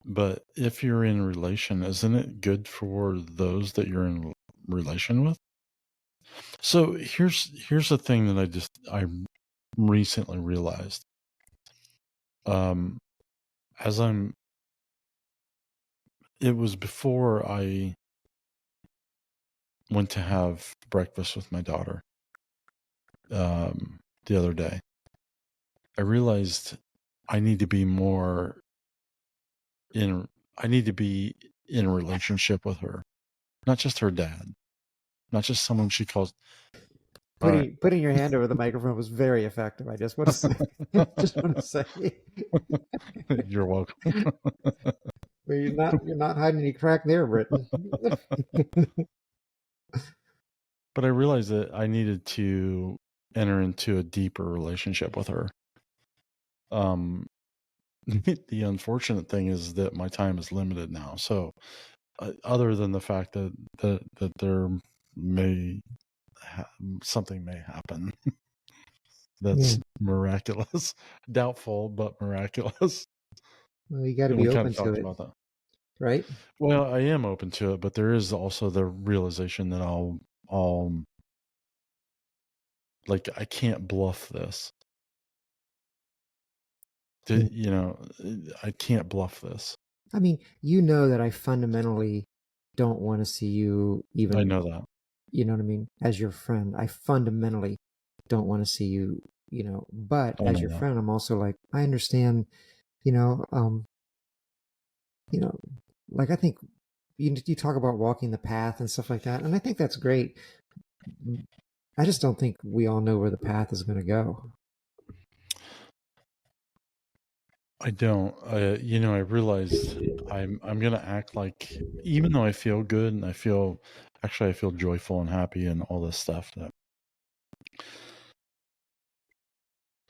but if you're in relation, isn't it good for those that you're in relation with? So here's the thing that I recently realized. As it was before I went to have breakfast with my daughter the other day. I realized I need to be more I need to be in a relationship with her, not just her dad, not just someone she calls. All right. Putting your hand over the microphone was very effective. I just want to say, just want to say, You're welcome. well, you're not hiding any crack there, Britton. But I realized that I needed to enter into a deeper relationship with her. The unfortunate thing is that my time is limited now. So, other than the fact that there may something may happen that's miraculous, doubtful but miraculous. Well, you got to And be we kind open of to talked it, about that. right? Well, I am open to it, but there is also the realization that I'll like I can't bluff this. You know, I can't bluff this. I mean, you know that I fundamentally don't want to see you even. I know that. You know what I mean? As your friend, I fundamentally don't want to see you. But I as know your that. friend, I'm also like, I understand. You know, um, you know, like I think you talk about walking the path and stuff like that, and I think that's great. I just don't think we all know where the path is going to go. I don't. I realized I'm gonna act like, even though I feel good and I feel joyful and happy and all this stuff, that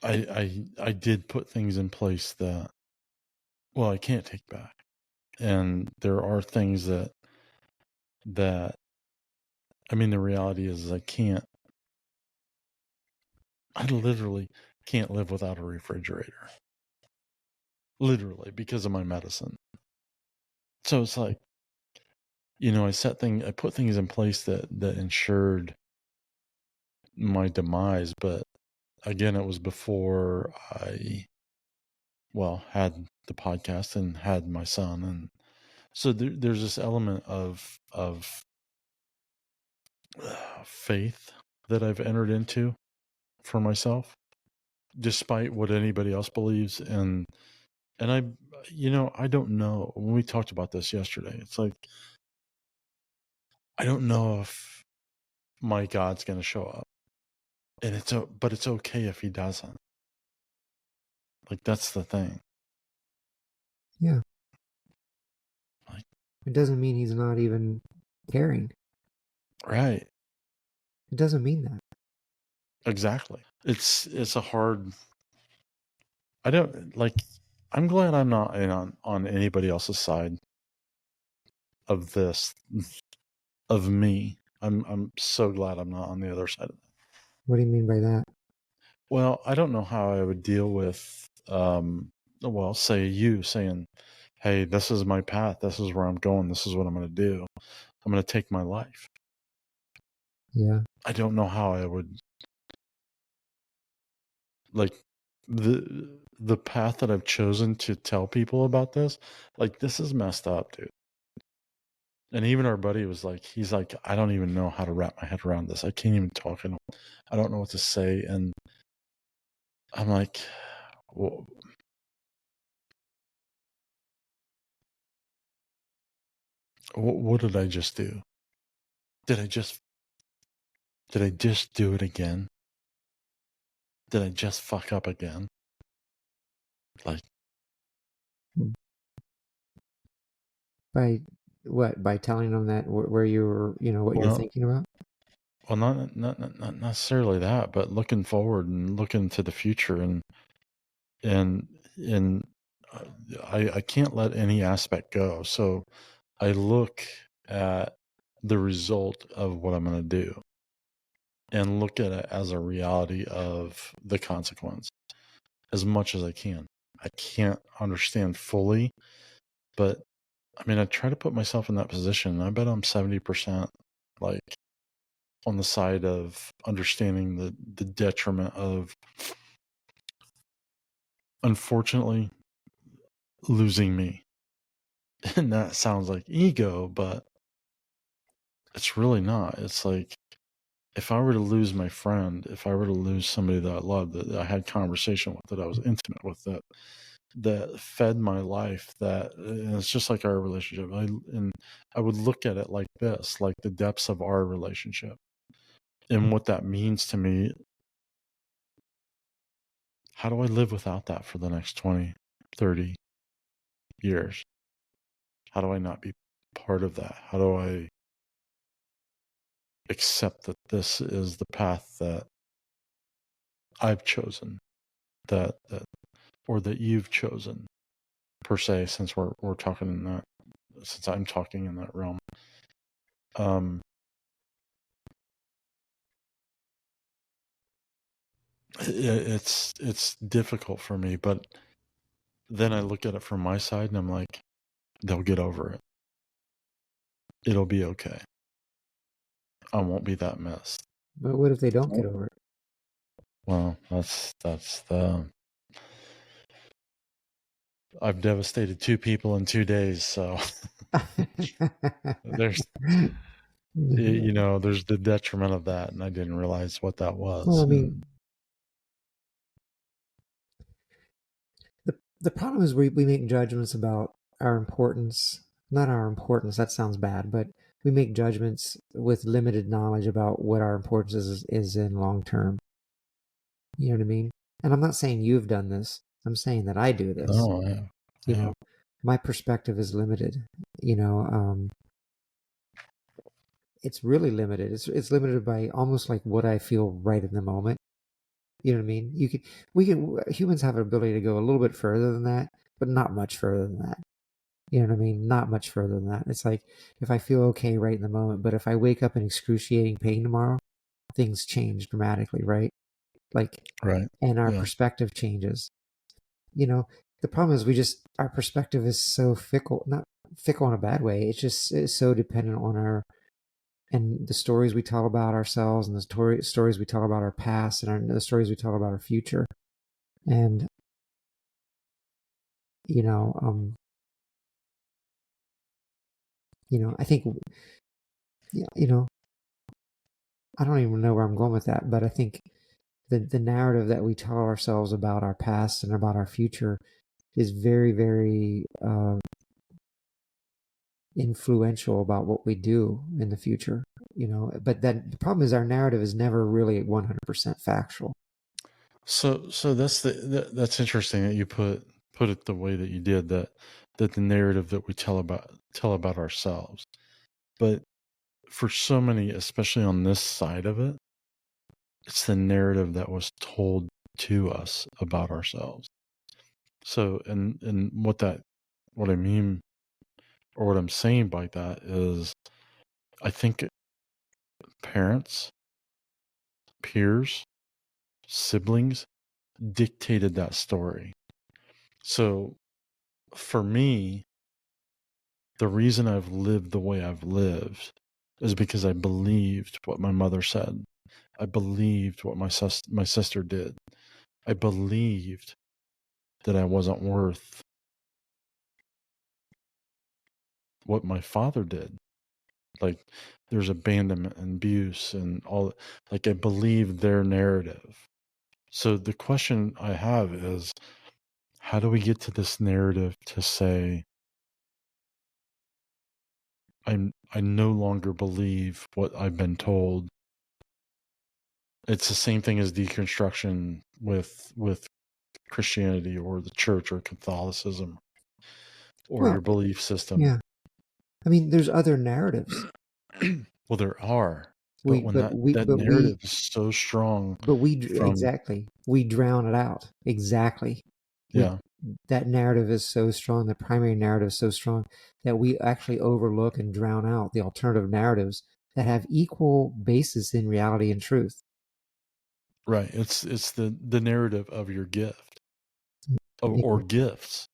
I did put things in place that, well, I can't take back, and there are things that I mean, the reality is I literally can't live without a refrigerator, literally, because of my medicine. So it's like, I put things in place that ensured my demise, but again, it was before I, well, had the podcast and had my son, and so there's this element of faith that I've entered into for myself, despite what anybody else believes, and I don't know. When we talked about this yesterday, it's like I don't know if my God's going to show up, and but it's okay if he doesn't. Like, that's the thing. Yeah. Like, It doesn't mean he's not even caring. right. It doesn't mean that. Exactly. It's a hard. I don't like. I'm glad I'm not on anybody else's side of this, of me. I'm so glad I'm not on the other side of it. What do you mean by that? Well, I don't know how I would deal with, well, say you saying, "Hey, this is my path. This is where I'm going. This is what I'm going to do. I'm going to take my life." Yeah. I don't know how I would, like, the path that I've chosen to tell people about this. Like, this is messed up, dude. And even our buddy was like, he's like, I don't even know how to wrap my head around this. I can't even talk. I don't know what to say. And I'm like, well, what did I just do? Did I just do it again? Did I just fuck up again? Like, By what? By telling them that where you were, what you're thinking about? well, not necessarily that, but looking forward and looking to the future, and I can't let any aspect go. So I look at the result of what I'm going to do and look at it as a reality of the consequence. as much as I can. I can't understand fully, but I mean, I try to put myself in that position. I bet I'm 70% like on the side of understanding the detriment of, unfortunately, losing me. And that sounds like ego, but it's really not. It's like, if I were to lose my friend, if I were to lose somebody that I loved, that I had conversation with, that I was intimate with, that fed my life, that, and it's just like our relationship. And I would look at it like this, like the depths of our relationship and what that means to me. How do I live without that for the next 20, 30 years? How do I not be part of that? How do I accept that this is the path that I've chosen, that or that you've chosen, per se, since we're talking in that, since I'm talking in that realm. It's difficult for me, but then I look at it from my side and I'm like, they'll get over it. It'll be okay. I won't be that messed. But what if they don't get over it? Well, that's the. I've devastated 2 people in 2 days, so there's there's the detriment of that, and I didn't realize what that Well, was. I And mean, the problem is we make judgments about our importance. Not our importance, that sounds bad, but we make judgments with limited knowledge about what our importance is in long term. You know what I mean? And I'm not saying you've done this. I'm saying that I do this. no, You know, my perspective is limited. You know, it's really limited. It's limited by almost like what I feel right in the moment. You know what I mean? Humans have an ability to go a little bit further than that, but not much further than that. You know what I mean? Not much further than that. It's like if I feel okay right in the moment, but if I wake up in excruciating pain tomorrow, things change dramatically, right? Like, right, and our yeah. perspective changes. You know, the problem is our perspective is so fickle, not fickle in a bad way. It's so dependent on and the stories we tell about ourselves and the stories we tell about our past and the stories we tell about our future. And, you know, um, I think, yeah, I don't even know where I'm going with that, but I think the narrative that we tell ourselves about our past and about our future is very, very influential about what we do in the future. But then the problem is our narrative is never really 100% factual. So that's interesting that you put it the way that you did, that the narrative that we tell about ourselves. But for so many, especially on this side of it, it's the narrative that was told to us about ourselves. So, and what I mean, or what I'm saying by that is, I think parents, peers, siblings dictated that story. So for me, the reason I've lived the way I've lived is because I believed what my mother said. I believed what my sister did. I believed that I wasn't worth what my father did. Like, there's abandonment and abuse and all. Like, I believed their narrative. So the question I have is, how do we get to this narrative to say, I no longer believe what I've been told? It's the same thing as deconstruction with Christianity or the church or Catholicism or Well, your belief system. yeah. I mean, there's other narratives. Well, there are, but We, when but we, that but we, narrative is so strong but we from, exactly we drown it out. Exactly. We yeah, That narrative is so strong. The primary narrative is so strong that we actually overlook and drown out the alternative narratives that have equal basis in reality and truth. right. It's the narrative of your gift. or gifts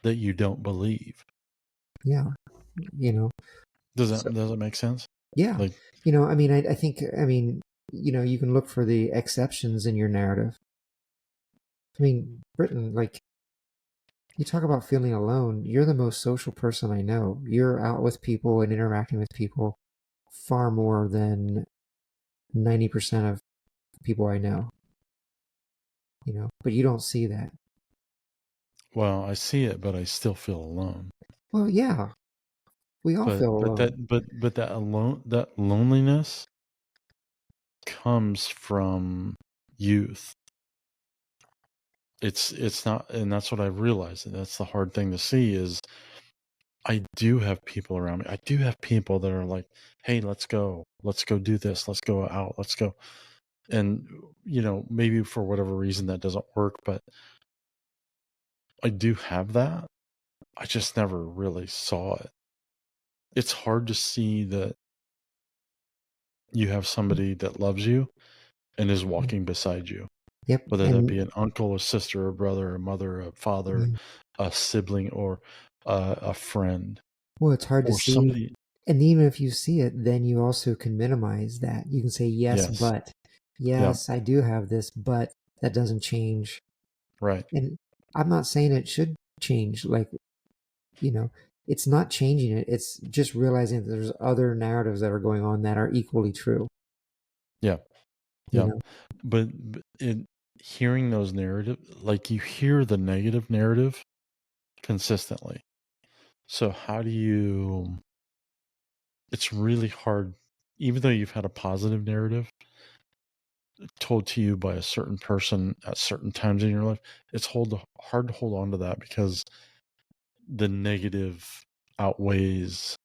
that you don't believe. Yeah, you know. Does So that make sense? yeah, Like, I mean, I think, I mean, you can look for the exceptions in your narrative. I mean, Britain, like, you talk about feeling alone. You're the most social person I know. You're out with people and interacting with people far more than 90% of people I know, but you don't see that. well, I see it, but I still feel alone. Well, yeah, we all feel alone. That loneliness comes from youth. It's not, and that's what I've realized. And that's the hard thing to see is I do have people around me. I do have people that are like, "Hey, let's go do this, let's go out, let's go." And maybe for whatever reason that doesn't work, but I do have that. I just never really saw it. It's hard to see that you have somebody that loves you and is walking beside you, Yep, whether that and be an uncle, a sister, a brother, a mother, a father, yeah. a sibling, or a friend, Well, it's hard to or see. somebody. And even if you see it, then you also can minimize that. You can say, yes, Yes. but, Yep. yes, I do have this, but that doesn't change. Right. And I'm not saying it should change. Like, you know, it's not changing it. It's just realizing that there's other narratives that are going on that are equally true. Yeah. You Yep. know, But hearing those narratives, like you hear the negative narrative consistently. So how do you? It's really hard, even though you've had a positive narrative told to you by a certain person at certain times in your life. It's hard to hold on to that because the negative outweighs,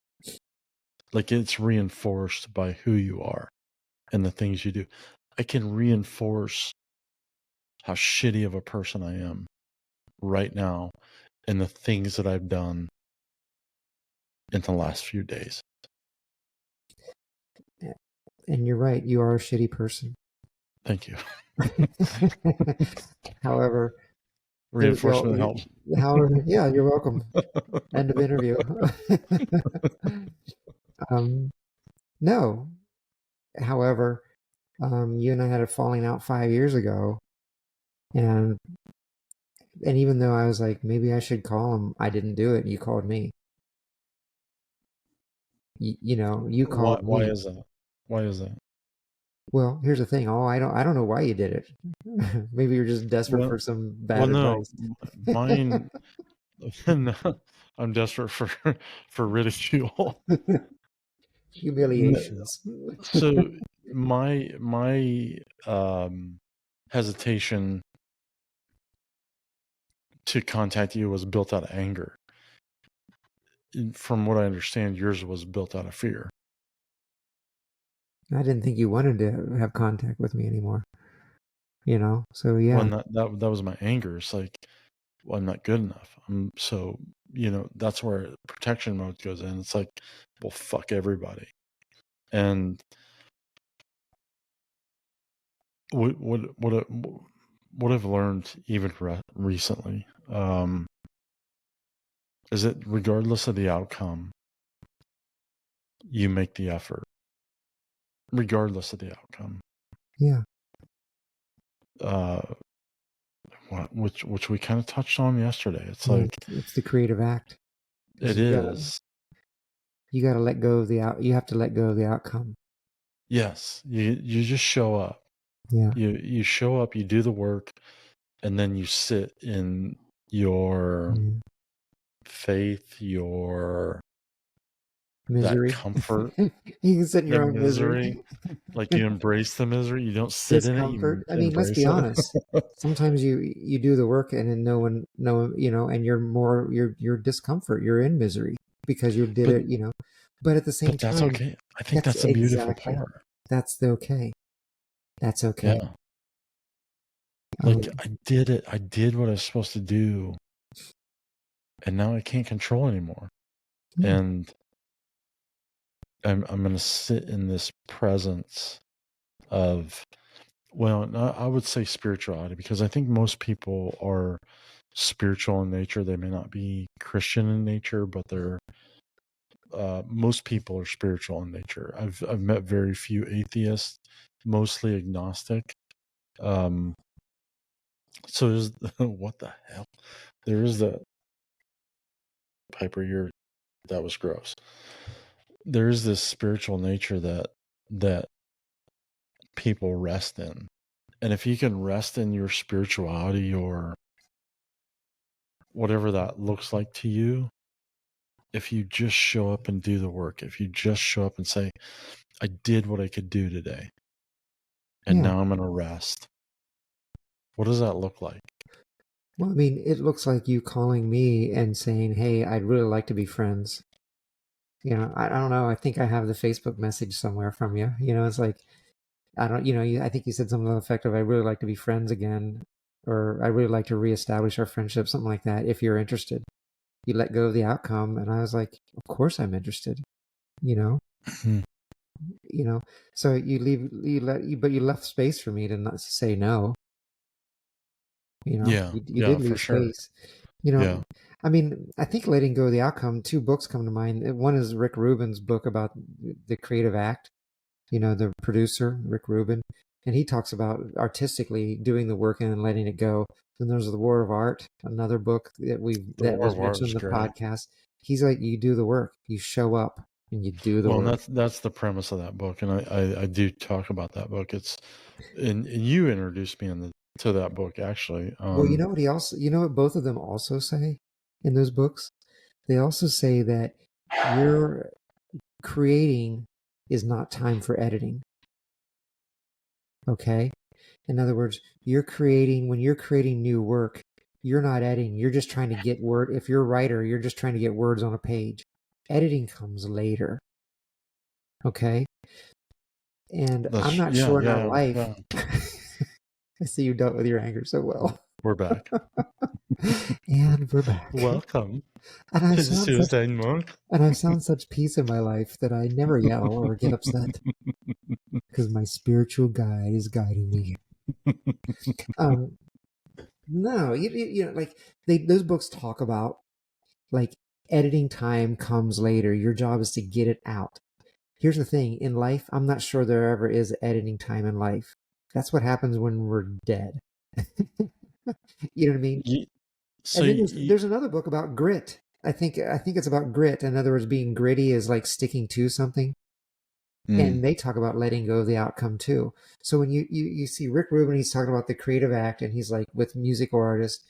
like it's reinforced by who you are and the things you do. I can reinforce how shitty of a person I am right now and the things that I've done in the last few days. and you're right. You are a shitty person. Thank you. However, Reinforcement helps. however, yeah, you're welcome. End of interview. um, no. However, you and I had a falling out 5 years ago, and even though I was like, maybe I should call him, I didn't do it. You called me. You Why? called Why me. is that? Why is that? Well, here's the thing. Oh, I don't know why you did it. Maybe you're just desperate Well, for some well, bad no, advice. mine. No, I'm desperate for ridicule. Humiliations. So my hesitation to contact you was built out of anger. From what I understand, yours was built out of fear. I didn't think you wanted to have contact with me anymore. So When yeah. that was my anger. It's like, well, I'm not good enough. So that's where protection mode goes in. It's like, well, fuck everybody. And what I've learned even recently is that regardless of the outcome, you make the effort, regardless of the outcome. Yeah. Uh, which we kind of touched on yesterday. It's Well, like it's the creative act. Because it is. you gotta let go of you have to let go of the outcome. Yes, you just show up. Yeah. You show up, you do the work, and then you sit in your Yeah. faith, your that Misery. comfort, You can sit in that your own misery. misery. Like you embrace the misery. You don't sit in it. You Discomfort. I mean, let's embrace be it. honest. Sometimes you do the work and then and you're discomfort. You're in misery because you did but it. But at the same but that's time, okay. I think that's that's a beautiful exactly part. that's the okay. That's okay. Yeah. Like Um, I did it. I did what I was supposed to do, and now I can't control anymore. yeah. And I'm going to sit in this presence of, well, I would say spirituality, because I think most people are spiritual in nature. They may not be Christian in nature, but they're most people are spiritual in nature. I've met very few atheists, mostly agnostic. Um, so there's what the hell? There is the Piper. That was gross. There is this spiritual nature that people rest in, and if you can rest in your spirituality or whatever that looks like to you, if you just show up and do the work, if you just show up and say, I did what I could do today, and Yeah. now I'm going to rest. What does that look like? Well, I mean, it looks like you calling me and saying, "Hey, I'd really like to be friends." I don't know. I think I have the Facebook message somewhere from you. It's like, I don't, I think you said something to the effect of, "I'd really like to be friends again," or "I'd really like to reestablish our friendship," something like that. If you're interested, you let go of the outcome, and I was like, "Of course, I'm interested." You know, you know. So but you left space for me to not say no. Yeah, You yeah, did for leave sure. space. You know, Yeah. I mean, I think letting go of the outcome. Two books come to mind. One is Rick Rubin's book about the creative act. The producer, Rick Rubin, and he talks about artistically doing the work and then letting it go. Then there's The War of Art, another book The that War was of Art mentioned was in the great. podcast. He's like, you do the work, you show up, and you do the Well, and work. that's the premise of that book, and I do talk about that book. It's and you introduced me to that book actually. Well, you know what both of them also say in those books? They also say that your creating is not time for editing. Okay? In other words, when you're creating new work, you're not editing. You're just trying to get word. If you're a writer, you're just trying to get words on a page. Editing comes later. Okay. And I'm That's not yeah, sure in our yeah, life. yeah. I see you dealt with your anger so well. We're back. And we're back. Welcome And I to the sound such Suicide Monk. peace in my life that I never yell or get upset because my spiritual guide is guiding me. Um, no, like those books talk about like editing time comes later. Your job is to get it out. Here's the thing in life, I'm not sure there ever is editing time in life. That's what happens when we're dead. You know what I mean? Ye- so And then you, there's another book about grit. I think it's about grit. In other words, being gritty is like sticking to something. mm, And they talk about letting go of the outcome too. So when you see Rick Rubin, he's talking about the creative act, and he's like with music or artists.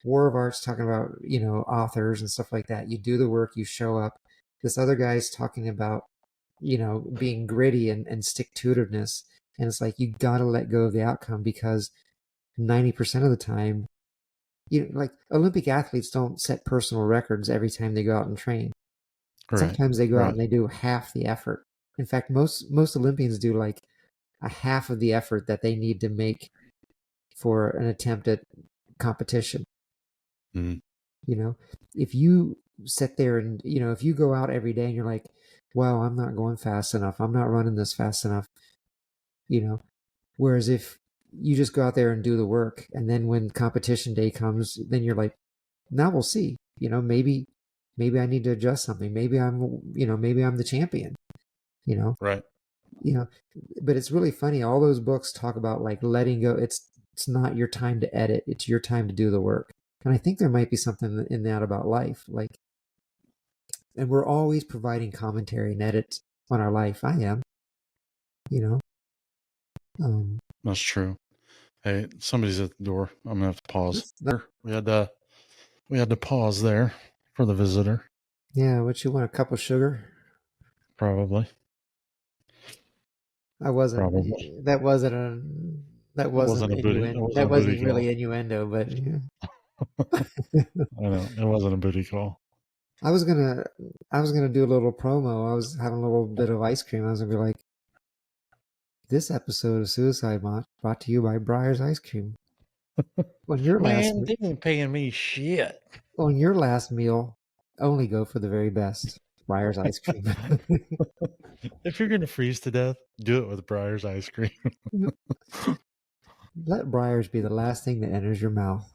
War of Art's talking about authors and stuff like that. You do the work, you show up. This other guy's talking about being gritty and stick to itiveness, and it's like you got to let go of the outcome because 90% of the time, like Olympic athletes don't set personal records every time they go out and train. right, Sometimes they go out right, and they do half the effort. In fact, most Olympians do like a half of the effort that they need to make for an attempt at competition. mm, You know, if you sit there and if you go out every day and you're like, "Well, I'm not going fast enough. I'm not running this fast enough." You know, whereas if you just go out there and do the work, and then when competition day comes, then you're like, "Now we'll see." Maybe I need to adjust something. Maybe I'm the champion. You know, right. you know but it's really funny, all those books talk about like letting go. It's not your time to edit, it's your time to do the work. And I think there might be something in that about life, like, and we're always providing commentary and edits on our life. I am you know um That's true. Hey, somebody's at the door. I'm gonna have to pause. that's not, We had to pause there for the visitor. yeah, what, you want a cup of sugar? Probably, I wasn't probably. that wasn't a that It wasn't wasn't a booty. It innuendo, wasn't that a booty wasn't call. really innuendo, but yeah. I know it wasn't a booty call. I was gonna I was gonna do a little promo. I was having a little bit of ice cream. I was gonna be like, this episode of Suicide Bot brought to you by Briar's Ice Cream. On your last Man, they ain't paying me shit. on your last meal, only go for the very best. Briar's Ice Cream. If you're gonna freeze to death, do it with Briar's ice cream. Let Briar's be the last thing that enters your mouth.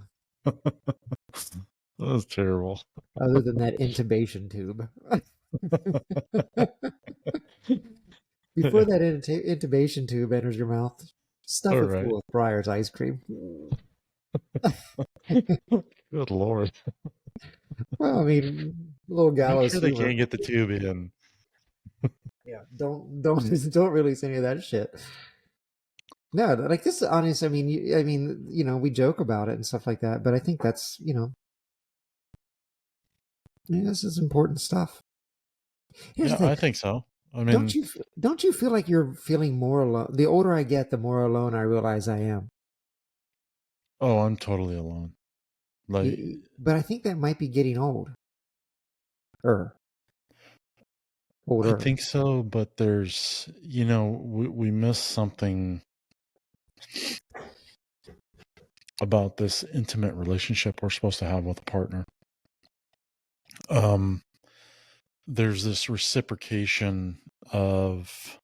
That was terrible. Other than that intubation tube. Before Yeah. that intubation tube enters your mouth, stuff All it right. full of Breyer's ice cream. Good Lord. Well, I mean, little Make gallows sure they humor. can't get the tube in. Yeah, don't release any of that shit. No, like this. Honest, we joke about it and stuff like that, but I think that's this is important stuff. Here's the Yeah, thing: I think so. I mean, don't you feel like you're feeling more alone? The older I get, the more alone I realize I am. oh, I'm totally alone. Like, But I think that might be getting old, or I older. think so, but there's, we miss something about this intimate relationship we're supposed to have with a partner. Um, there's this reciprocation of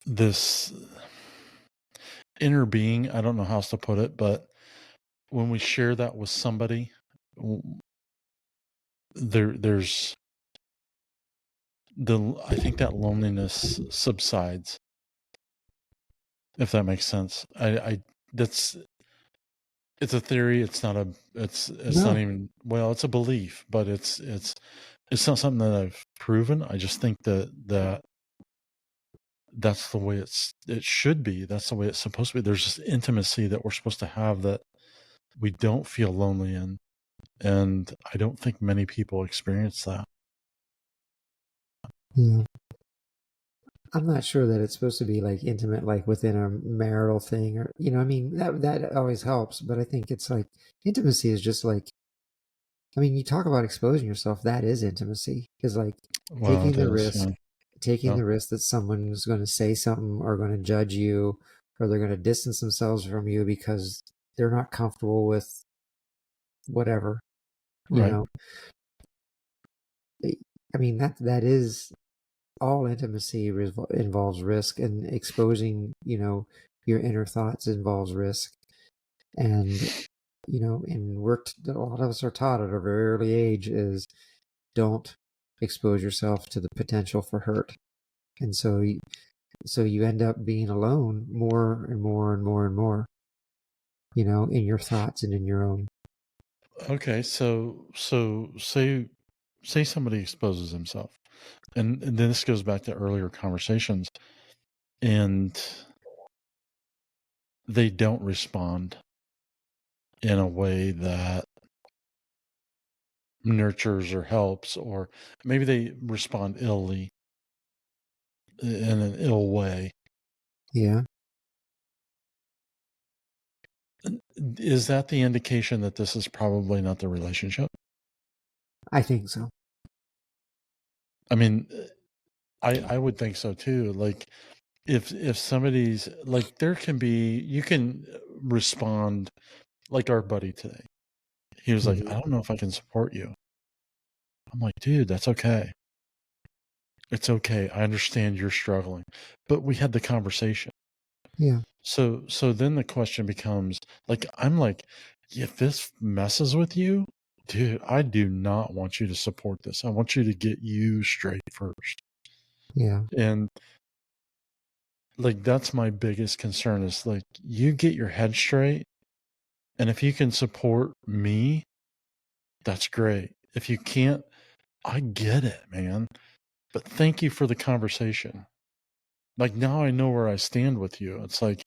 this inner being. I don't know how else to put it, but when we share that with somebody, there's I think that loneliness subsides, if that makes sense. That's it's a theory. It's not it's not No, even, well, it's a belief, but it's not something that I've proven. I just think that that's the way it should be. That's the way it's supposed to be. There's this intimacy that we're supposed to have that we don't feel lonely in. And I don't think many people experience that. yeah. I'm not sure that it's supposed to be like intimate, like within a marital thing, or that always helps. But I think it's like intimacy is just like, you talk about exposing yourself. That is intimacy, is like Well, taking it the is. risk, Yeah. that someone's going to say something or going to judge you, or they're going to distance themselves from you because they're not comfortable with whatever. You Right. know, that is all intimacy involves risk, and exposing your inner thoughts involves risk. And and a lot of us are taught at a very early age is don't expose yourself to the potential for hurt. And so you end up being alone more and more and more and more, in your thoughts and in your own. Okay. So say somebody exposes himself, and then this goes back to earlier conversations, and they don't respond in a way that nurtures or helps, or maybe they respond illy in an ill way. Yeah, Is that the indication that this is probably not the relationship? I think so. I mean, I would think so too. Like, if somebody's like, there can be, you can respond, like our buddy today. He was like, Mhm. I don't know if I can support you. I'm like, dude, that's okay. It's okay. I understand you're struggling. But we had the conversation. Yeah, So then the question becomes, like, I'm like, if this messes with you, dude, I do not want you to support this. I want you to get you straight first. yeah, And like, that's my biggest concern, is like, you get your head straight, and if you can support me, that's great. If you can't, I get it, man. But thank you for the conversation. Like, now I know where I stand with you. It's like,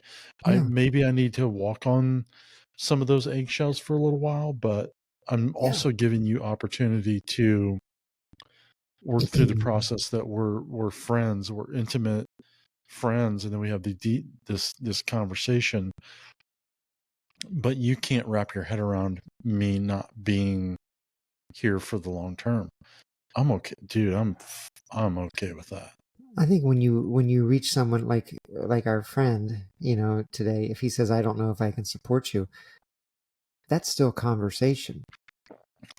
yeah, I need to walk on some of those eggshells for a little while, but I'm yeah. also giving you opportunity to work through the process, that we're friends, we're intimate friends, and then we have this conversation. But you can't wrap your head around me not being here for the long term. I'm okay, dude. I'm okay with that. I think when you reach someone like our friend, today, if he says, "I don't know if I can support you," that's still conversation.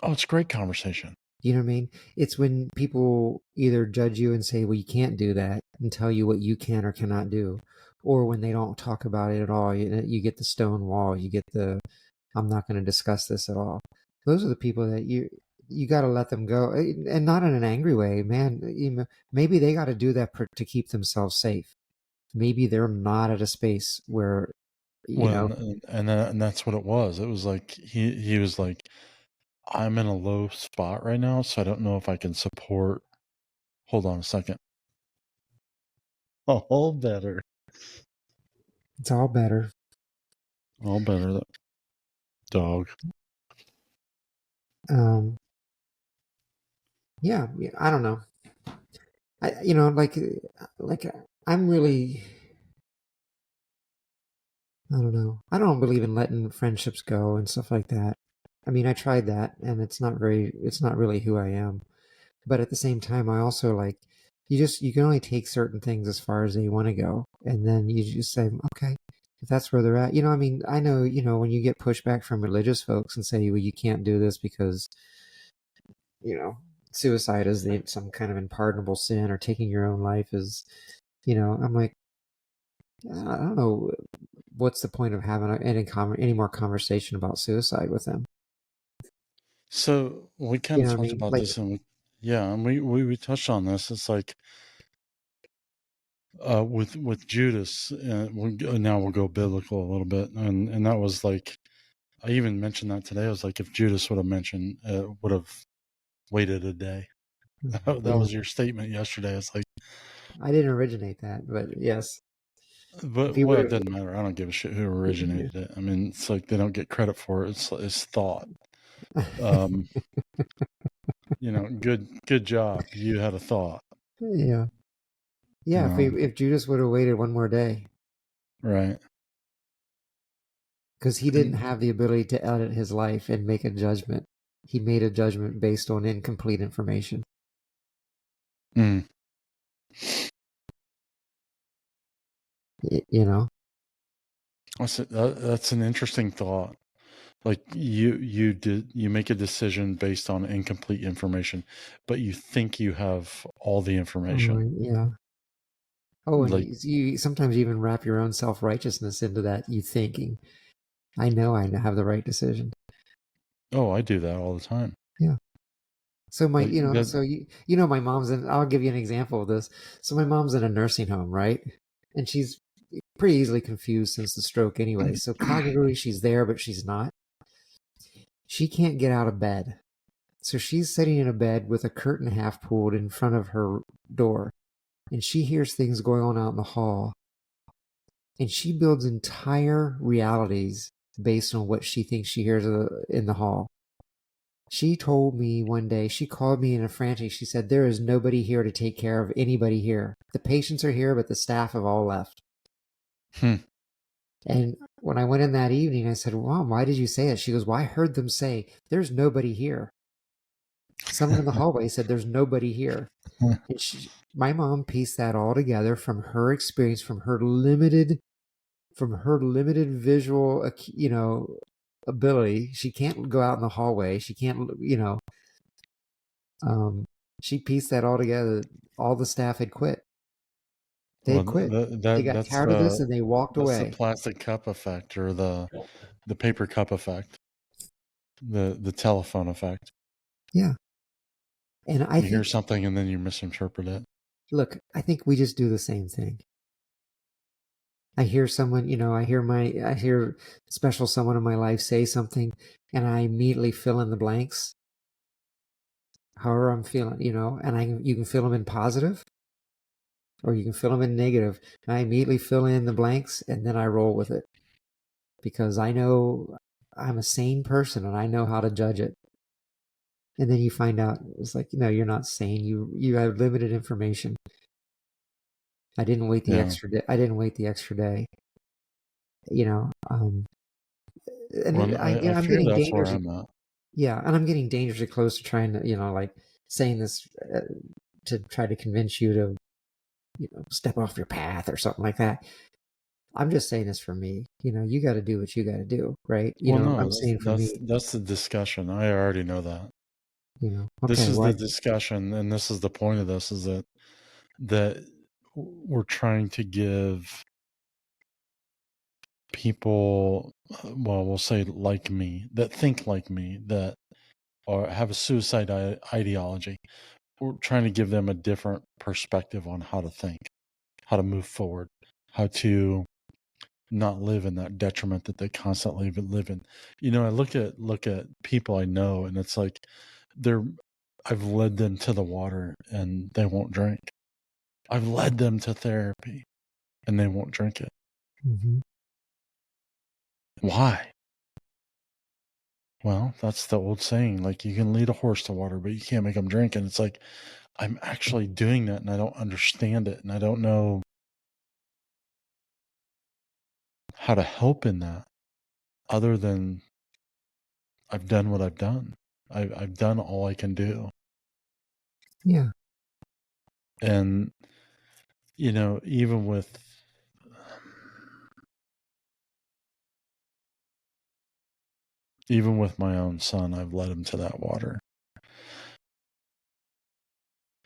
Oh, it's a great conversation. You know what I mean? It's when people either judge you and say, "Well, you can't do that," and tell you what you can or cannot do, or when they don't talk about it at all, you get the stone wall, you get the I'm not going to discuss this at all. Those are the people that you got to let them go, and not in an angry way, man. Maybe they got to do that to keep themselves safe. Maybe they're not at a space where you Well, know and that's what it was. It was like he was like, I'm in a low spot right now, so I don't know if I can support. Hold on a second. All better. it's all better. All better. Dog. Um, yeah, I don't know. Like I'm really, I don't know. I don't believe in letting friendships go and stuff like that. I mean, I tried that, and it's not really who I am. But at the same time, I also like, you can only take certain things as far as they want to go, and then you just say, okay, if that's where they're at. I mean, I know, when you get pushback from religious folks and say, well, you can't do this because you know suicide is some kind of unpardonable sin, or taking your own life is, I'm like, I don't know what's the point of having any more conversation about suicide with them. So we kind You of know what I talked mean? about Like, this, and we touched on this. It's like with Judas. Now we'll go biblical a little bit, and that was like I even mentioned that today. I was like, if Judas would have waited a day. That yeah, was your statement yesterday. It's like, I didn't originate that, but yes, if but he would well, it have, doesn't matter. I don't give a shit who originated it. I mean, it's like they don't get credit for it. It's thought. Um, good job. You had a thought, yeah, yeah. If Judas would have waited one more day, right? because he didn't And have the ability to edit his life and make a judgment. He made a judgment based on incomplete information. mm, You know, that's an interesting thought. Like you make a decision based on incomplete information, but you think you have all the information. yeah. Oh, and Like, you sometimes even wrap your own self righteousness into that. You thinking, I know I have the right decision. oh, I do that all the time. Yeah. So Like that. my mom's in. I'll give you an example of this. So my mom's in a nursing home, right? And she's pretty easily confused since the stroke, anyway. So cognitively, she's there, but she's not. She can't get out of bed. So she's sitting in a bed with a curtain half pulled in front of her door, and she hears things going on out in the hall, and she builds entire realities based on what she thinks she hears in the hall. She told me one day, she called me in a frantic. She said, there is nobody here to take care of anybody here. The patients are here, but the staff have all left. Hmm. And when I went in that evening, I said, Mom, why did you say that? She goes, well, I heard them say, there's nobody here. Someone in the hallway said, there's nobody here. And my mom pieced that all together from her experience, from her limited visual, ability. She can't go out in the hallway. She can't, um, she pieced that all together. All the staff had quit. They Well, had quit. They got that's tired of this and they walked the away. plastic cup effect, or the paper cup effect, the telephone effect. Yeah. And I You hear think, something and then you misinterpret it. look, I think we just do the same thing. I hear someone, I hear special someone in my life say something, and I immediately fill in the blanks, however I'm feeling, and you can fill them in positive or you can fill them in negative. And I immediately fill in the blanks and then I roll with it because I know I'm a sane person and I know how to judge it. And then you find out it's like, you're not sane. You have limited information. I didn't wait the Yeah. extra day. I didn't wait the extra day. You know, um, and Well, I I'm fear getting that's where dangerously, I'm at. yeah, and I'm getting dangerously close to trying to, like saying this to try to convince you to, step off your path or something like that. I'm just saying this for me. You got to do what you got to do, right? Well, I'm no, saying for me, that's the discussion. I already know that. This okay, is well, the discussion, and this is the point of this: is that we're trying to give people, well, we'll say like me, that think like me, that or have a suicide ideology. We're trying to give them a different perspective on how to think, how to move forward, how to not live in that detriment that they constantly live in. I look at people I know, and it's like they're I've led them to the water and they won't drink. I've led them to therapy and they won't drink it. Mm-hmm. Why? Well, that's the old saying, like you can lead a horse to water, but you can't make them drink. And it's like, I'm actually doing that and I don't understand it. And I don't know how to help in that other than I've done what I've done. I've done all I can do. Yeah. And, even with my own son, I've led him to that water.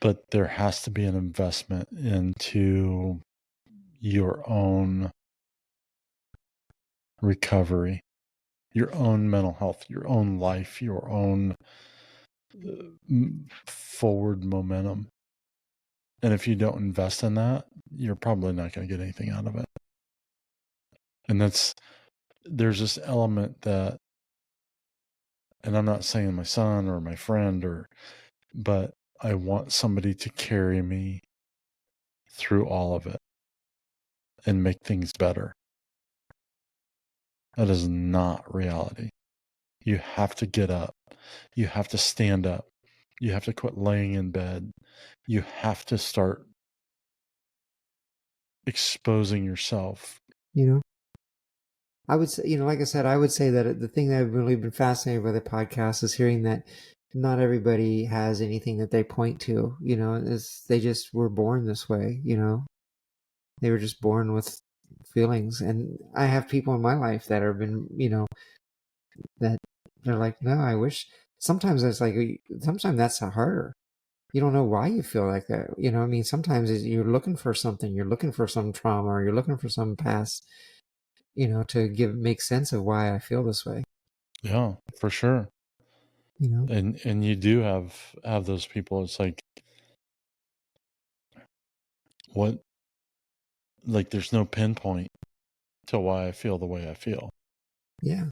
But there has to be an investment into your own recovery, your own mental health, your own life, your own forward momentum. And if you don't invest in that, you're probably not going to get anything out of it. And there's this element that, and I'm not saying my son or my friend but I want somebody to carry me through all of it and make things better. That is not reality. You have to get up. You have to stand up. You have to quit laying in bed. You have to start exposing yourself. I would say, like I said, I would say that the thing that I've really been fascinated by the podcast is hearing that not everybody has anything that they point to, they just were born this way, they were just born with feelings. And I have people in my life that have been, that they're like, no, I wish. Sometimes it's like, sometimes that's harder. You don't know why you feel like that. Sometimes you're looking for something, you're looking for some trauma, or you're looking for some past, to make sense of why I feel this way. Yeah, for sure. And you do have those people. It's like, what, like there's no pinpoint to why I feel the way I feel. Yeah.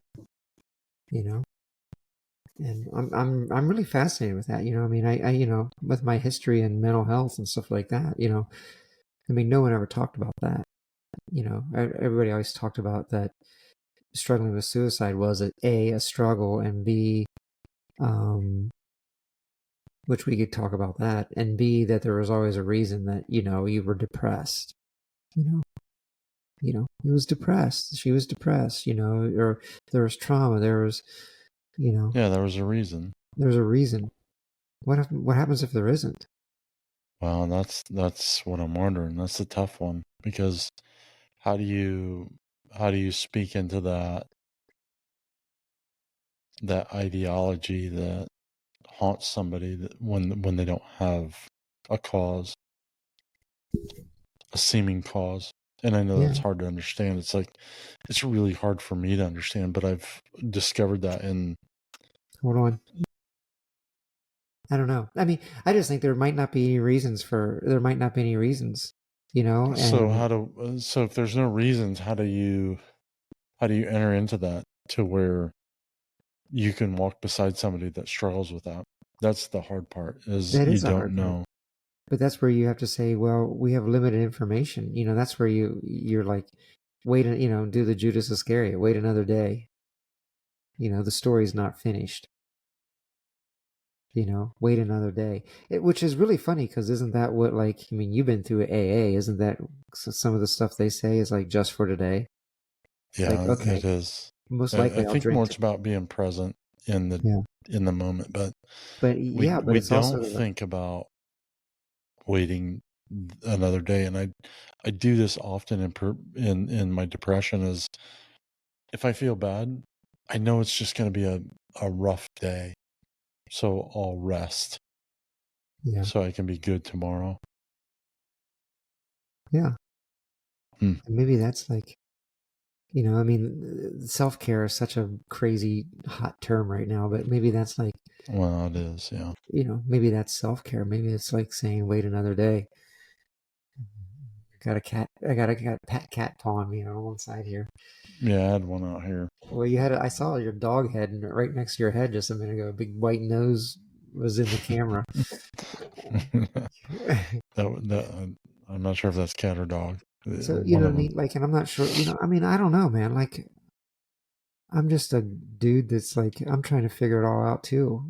And I'm really fascinated with that. I with my history and mental health and stuff like that, no one ever talked about that. Everybody always talked about that struggling with suicide was a struggle, and B, which we could talk about that, and B, that there was always a reason that, you were depressed. He was depressed. She was depressed, or there was trauma. There was, Yeah, there was a reason. There's a reason. What happens if there isn't? Well, that's what I'm wondering. That's a tough one, because how do you speak into that ideology that haunts somebody that when they don't have a cause, a seeming cause? And I know Yeah. that's hard to understand. It's like, it's really hard for me to understand, but I've discovered that in... Hold on. I don't know. I just think there might not be any reasons, and So if there's no reasons, how do you enter into that to where you can walk beside somebody that struggles with that? That's the hard part, is that you is a don't hard part. know. But that's where you have to say, well, we have limited information. That's where you're like, wait, do the Judas Iscariot, wait another day. The story's not finished. Wait another day. Which is really funny, because isn't that what, you've been through AA? Isn't that some of the stuff they say is like just for today? Yeah, Like, okay, it is. most I likely I'll think drink. more it's about being present in the moment, but But we it's also don't think about waiting another day. And I do this often in my depression. Is if I feel bad, I know it's just going to be a rough day, so I'll rest. Yeah. So I can be good tomorrow. Yeah. Hmm. And maybe that's like, I mean, self-care is such a crazy hot term right now, but maybe that's like, Well, it is, yeah. maybe that's self-care. Maybe it's like saying, wait another day. Got a cat. I got a pet cat pawing me on one side here. Yeah, I had one out here. Well, I saw your dog head right next to your head just a minute ago. A big white nose was in the camera. I'm not sure if that's cat or dog. So, you One know what of I them. mean? Like, and I'm not sure, I mean, I don't know, man. Like, I'm just a dude that's like, I'm trying to figure it all out too,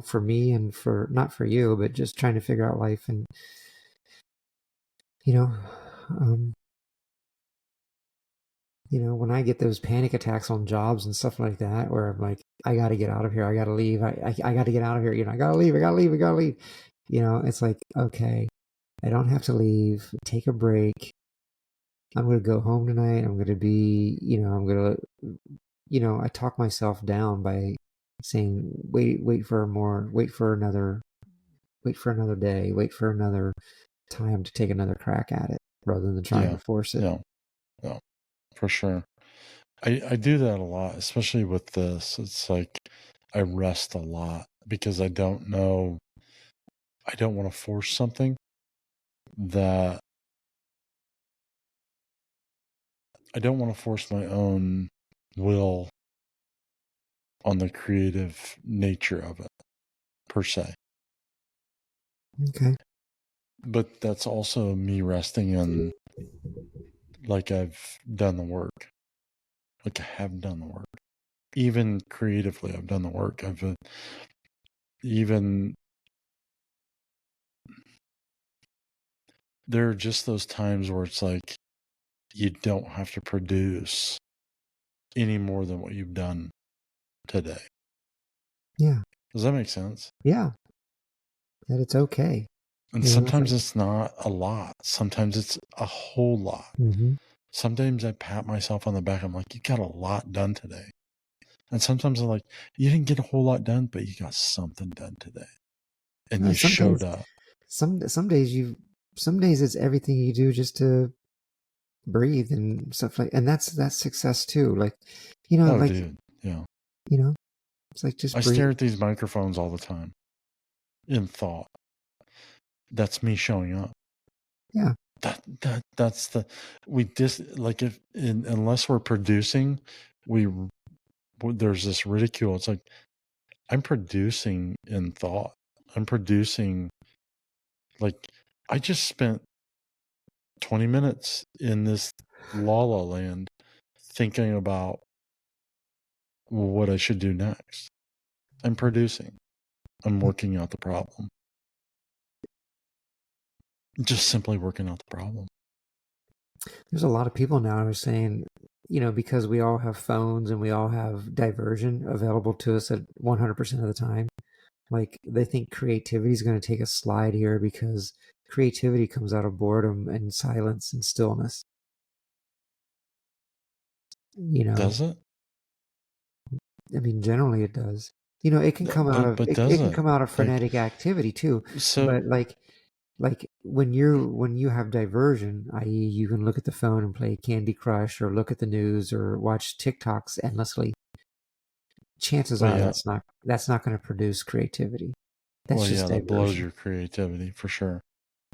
for me and not for you, but just trying to figure out life. And, you know, um, when I get those panic attacks on jobs and stuff like that, where I'm like, I got to get out of here. I got to leave. I got to get out of here. I got to leave. I got to leave. I got to leave. It's like, okay, I don't have to leave. Take a break. I'm going to go home tonight. I'm going to be, I'm going to, I talk myself down by saying, wait for another day, wait for another time to take another crack at it rather than trying Yeah, to force it. yeah, yeah, for sure. I do that a lot, especially with this. It's like I rest a lot because I don't know. I don't want to force something that I don't want to force my own will on the creative nature of it, per se. Okay. But that's also me resting in, like, I've done the work. Like, I have done the work. Even creatively, I've done the work. Even, there are just those times where it's like, you don't have to produce any more than what you've done today. Yeah. Does that make sense? Yeah. That it's okay. And sometimes it's not a lot. Sometimes it's a whole lot. Mm-hmm. Sometimes I pat myself on the back. I'm like, you got a lot done today. And sometimes I'm like, you didn't get a whole lot done, but you got something done today. And you showed up. Some days it's everything you do just to breathe and stuff and that's success too. Like, Dude, yeah. It's like just I breathe. stare at these microphones all the time in thought. That's me showing up. Yeah. That's the, unless we're producing, there's this ridicule. It's like, I'm producing in thought. I'm producing, like, I just spent 20 minutes in this la la land thinking about what I should do next. I'm producing. I'm working out the problem. Just simply working out the problem. There's a lot of people now who are saying, because we all have phones and we all have diversion available to us at 100% of the time, like they think creativity is going to take a slide here because creativity comes out of boredom and silence and stillness. Does it? I mean, generally it does. It can come out of But it, does it can it? come out of Like, frenetic activity too. so, But like when you have diversion, i.e., you can look at the phone and play Candy Crush or look at the news or watch TikToks endlessly. Chances well, are yeah. that's not going to produce creativity. That's Well, yeah, just that blows diversion. your creativity for sure.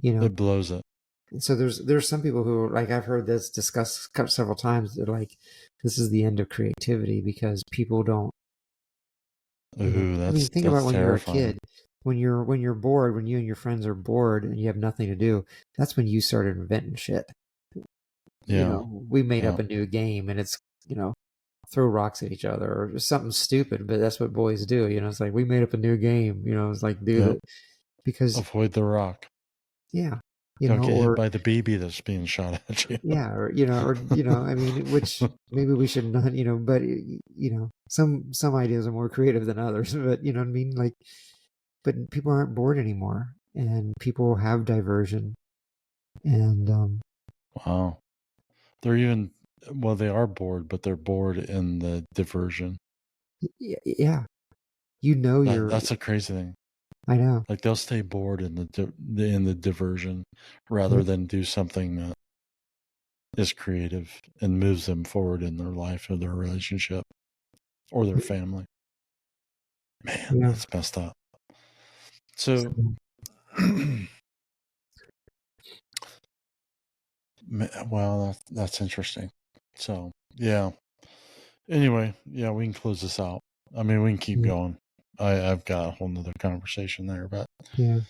You know, It blows it. so there's some people who, like, I've heard this discussed several times. They're like, this is the end of creativity because people don't. Ooh, I mean, think about that's when you're a terrifying. kid. When you're bored, when you and your friends are bored and you have nothing to do, that's when you started inventing shit. Yeah. We made Yeah. up a new game and it's, throw rocks at each other or something stupid, but that's what boys do. It's like, we made up a new game, it's like, do Yep. that because, Avoid the rock. yeah, Don't get hit or, by the BB that's being shot at you. yeah, I mean, which maybe we should not, but, some ideas are more creative than others, but you know what I mean? Like, but people aren't bored anymore and people have diversion and, Wow. They're even, well, they are bored, but they're bored in the diversion. yeah, you're, That's a crazy thing. I know. Like, they'll stay bored in the diversion rather than do something that is creative and moves them forward in their life or their relationship or their family. Man, Yeah. that's messed up. So, well, that's interesting. So, yeah. Anyway, yeah, we can close this out. I mean, we can keep Yeah. going. I've got a whole nother conversation there, but Yeah.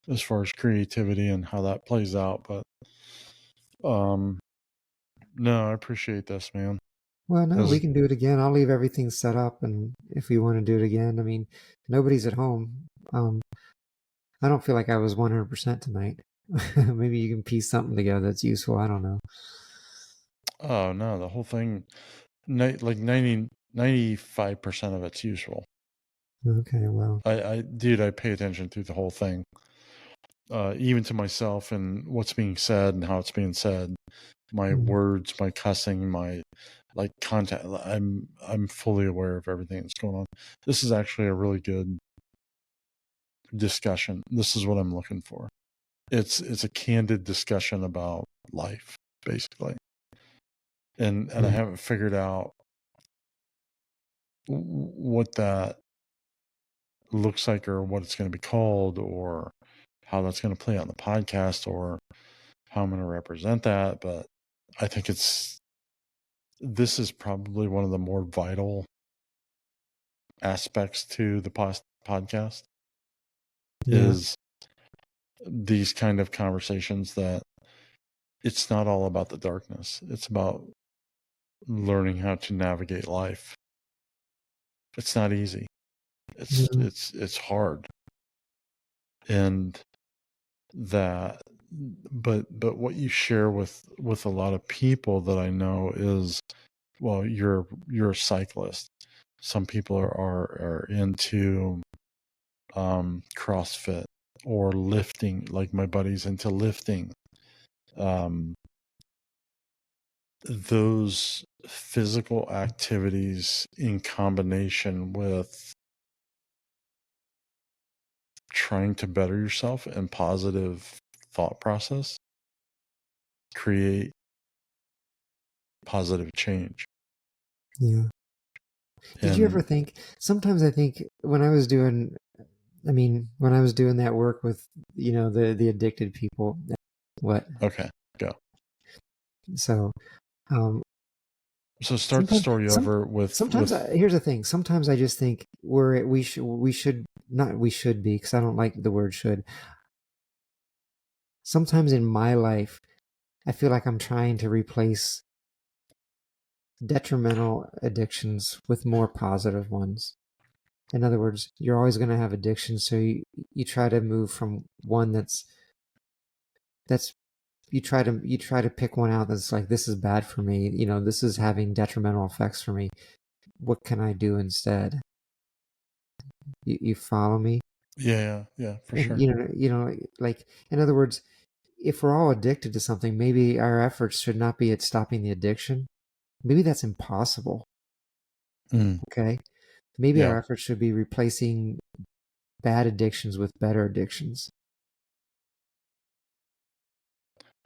as far as creativity and how that plays out, but no, I appreciate this, man. Well, no, we As can do it again. I'll leave everything set up, and if we want to do it again, I mean, nobody's at home. I don't feel like I was 100% tonight. Maybe you can piece something together that's useful. I don't know. oh no, the whole thing, like 95% of it's useful. Okay, well, Dude, I pay attention through the whole thing, even to myself and what's being said and how it's being said. My mm, words, my cussing, my like content. I'm fully aware of everything that's going on. This is actually a really good discussion. This is what I'm looking for. It's a candid discussion about life, basically. And I yeah, haven't figured out what that looks like or what it's going to be called or how that's going to play out in the podcast or how I'm going to represent that. But I think this is probably one of the more vital aspects to the podcast yeah, is these kind of conversations that it's not all about the darkness. It's about learning how to navigate life. It's not easy. yeah, It's hard. And that but what you share with a lot of people that I know is, well, you're a cyclist. Some people are into CrossFit or lifting, like my buddy's into lifting. Um, those physical activities in combination with trying to better yourself and positive thought process create positive change. yeah. Did you ever And think? Sometimes I think when I was doing that work with, the addicted people. What? okay, go. So, um, So start the sometimes, story some, over with here's the thing. Sometimes I just think we should not we should be because I don't like the word should. Sometimes in my life, I feel like I'm trying to replace detrimental addictions with more positive ones. In other words, you're always going to have addictions, so you try to move from one that's you try to pick one out that's like, this is bad for me. This is having detrimental effects for me. What can I do instead? You follow me? yeah, for And sure. like, in other words, if we're all addicted to something, maybe our efforts should not be at stopping the addiction. Maybe that's impossible. Mm, Okay. Maybe yeah. our efforts should be replacing bad addictions with better addictions.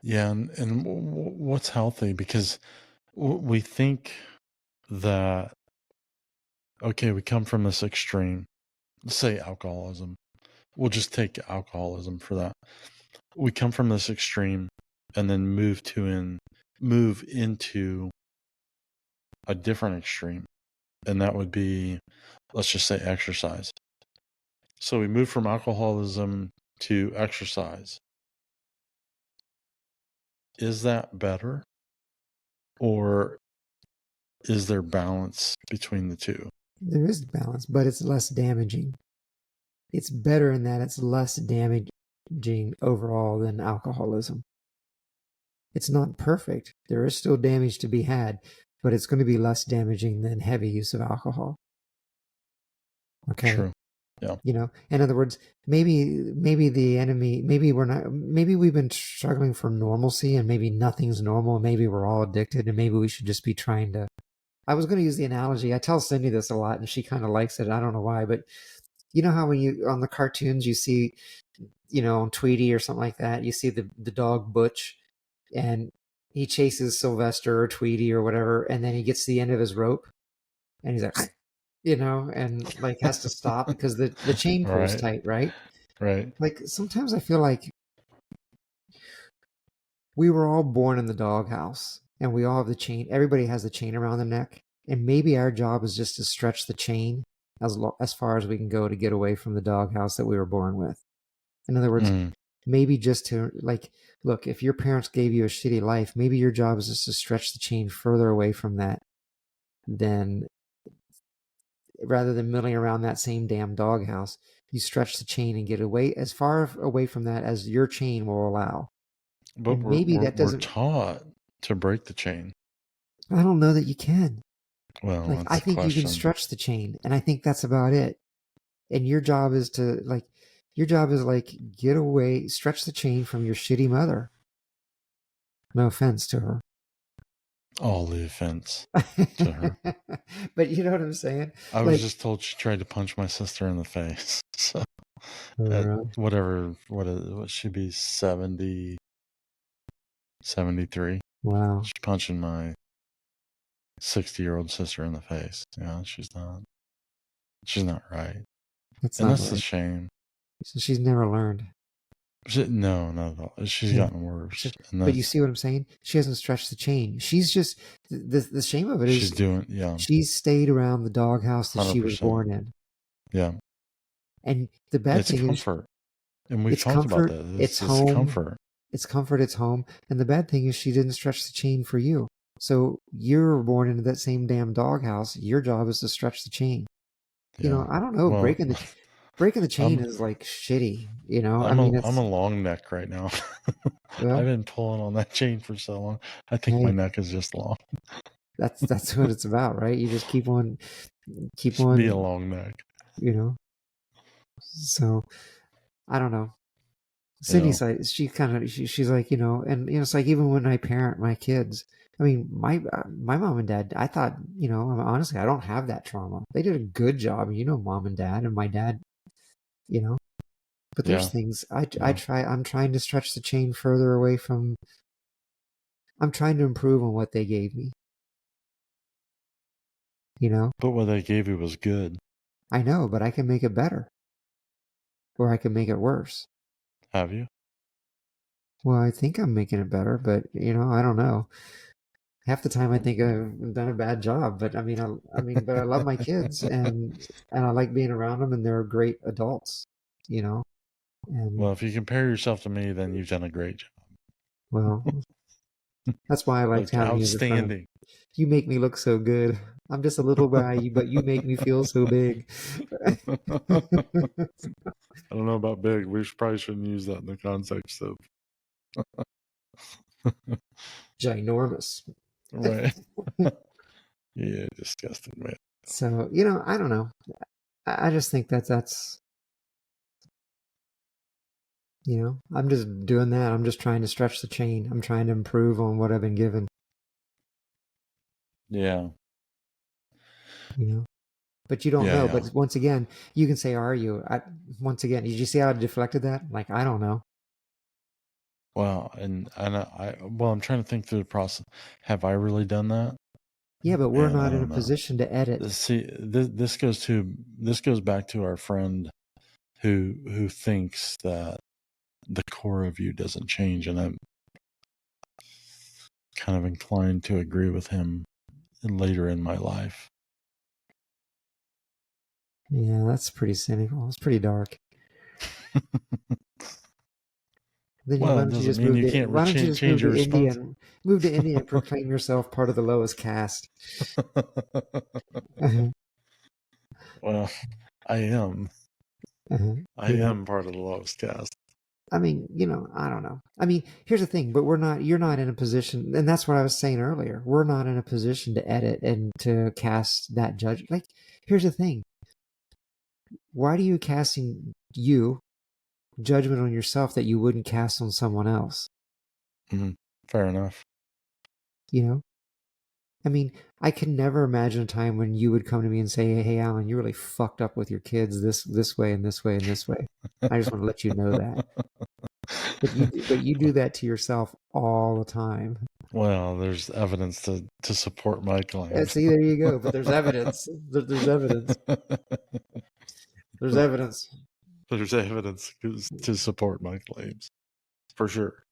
Yeah, and what's healthy because we think that okay, we come from this extreme. Let's say alcoholism. We'll just take alcoholism for that. We come from this extreme and then move into a different extreme, and that would be, let's just say, exercise. So we move from alcoholism to exercise. Is that better, or is there balance between the two? There is balance, but it's less damaging. It's better in that it's less damaging overall than alcoholism. It's not perfect. There is still damage to be had, but it's going to be less damaging than heavy use of alcohol. Okay. True. Yeah. In other words, maybe the enemy, maybe we've been struggling for normalcy and maybe nothing's normal. Maybe we're all addicted and maybe we should just be trying to. I was going to use the analogy. I tell Cindy this a lot and she kind of likes it. I don't know why, but you know how when you on the cartoons you see, on Tweety or something like that, you see the dog Butch, and he chases Sylvester or Tweety or whatever, and then he gets to the end of his rope, and he's like, and like has to stop because the chain pulls Right. tight, right? Right. Like sometimes I feel like we were all born in the doghouse, and we all have the chain. Everybody has the chain around the neck, and maybe our job is just to stretch the chain as far as we can go to get away from the doghouse that we were born with. In other words, Mm. maybe just to like look, if your parents gave you a shitty life, maybe your job is just to stretch the chain further away from that than rather than milling around that same damn doghouse. You stretch the chain and get away as far away from that as your chain will allow. But And maybe that we're doesn't, taught to break the chain. I don't know that you can. Well, Like, I that's the think you can question. stretch the chain, and I think that's about it. And your job is to, like, get away, stretch the chain from your shitty mother. No offense to her. All the offense to her. But you know what I'm saying? I was Like, just told she tried to punch my sister in the face. So at uh, whatever, what should be 70, 73. wow, She's punching my 60-year-old sister in the face. She's not right. that's And not that's the right. shame. So she's never learned. No, not at all. She's Yeah. gotten worse. And But you that's, see what I'm saying? She hasn't stretched the chain. She's just the shame of it she's is doing, yeah, she's stayed around the doghouse that she was 100%. born in. Yeah. And the bad It's thing is comfort. And we've it's talked about comfort, that. it's It's home, comfort. it's comfort, it's home. And the bad thing is she didn't stretch the chain for you. So you're born into that same damn doghouse. Your job is to stretch the chain. Yeah. I don't know. Well, Breaking the chain I'm is like shitty. I I'm mean, I'm it's a long neck right now. I've well, been pulling on that chain for so long. I think my hey, neck is just long. that's what it's about, right? You just keep Should be a on, long neck. you know. So I don't know. Yeah. Sydney's like she's like and it's like even when I parent my kids. I mean, my mom and dad. I thought honestly, I don't have that trauma. They did a good job, mom and dad, and my dad. You know, but there's Yeah. things Yeah. I'm trying to stretch the chain further away from. I'm trying to improve on what they gave me. You know, But what they gave you was good. I know, but I can make it better, or I can make it worse. Have you? Well, I think I'm making it better, but I don't know. Half the time I think I've done a bad job, but but I love my kids and I like being around them, and they're great adults, you know. And Well, if you compare yourself to me, then you've done a great job. well, that's why I liked Like, having you as a friend. outstanding. You make me look so good. I'm just a little guy, but you make me feel so big. I don't know about big. We probably shouldn't use that in the context of Ginormous. right. Yeah, disgusting, man. So, I don't know. I just think that's I'm just doing that. I'm just trying to stretch the chain. I'm trying to improve on what I've been given, Yeah. you know. But you don't Yeah, know. yeah. But once again, you can say, "Are you?" Once again, did you see how I deflected that? Like, I don't know. Well, I'm trying to think through the process. Have I really done that? Yeah, but we're Man, I not in a don't know. position to edit. See, this goes back to our friend who thinks that the core of you doesn't change, and I'm kind of inclined to agree with him later in my life. Yeah, that's pretty cynical. It's pretty dark. Then Well, why it don't you doesn't just mean move you to can't why don't you just change your response. move to India and proclaim yourself part of the lowest caste? Uh-huh, Well, I am. uh-huh. I am part of the lowest caste. I mean, I don't know. I mean, here's the thing, but you're not in a position, and that's what I was saying earlier. We're not in a position to edit and to cast that judge. Like, here's the thing. Why are you casting judgment on yourself that you wouldn't cast on someone else? Mm-hmm. Fair enough. You know? I mean, I can never imagine a time when you would come to me and say, "Hey, Alan, you really fucked up with your kids this way and this way and this way." I just want to let you know that. But you do that to yourself all the time. Well, there's evidence to support my claims. See, there you go. But there's evidence. There's evidence. There's evidence. There's evidence to support my claims, for sure.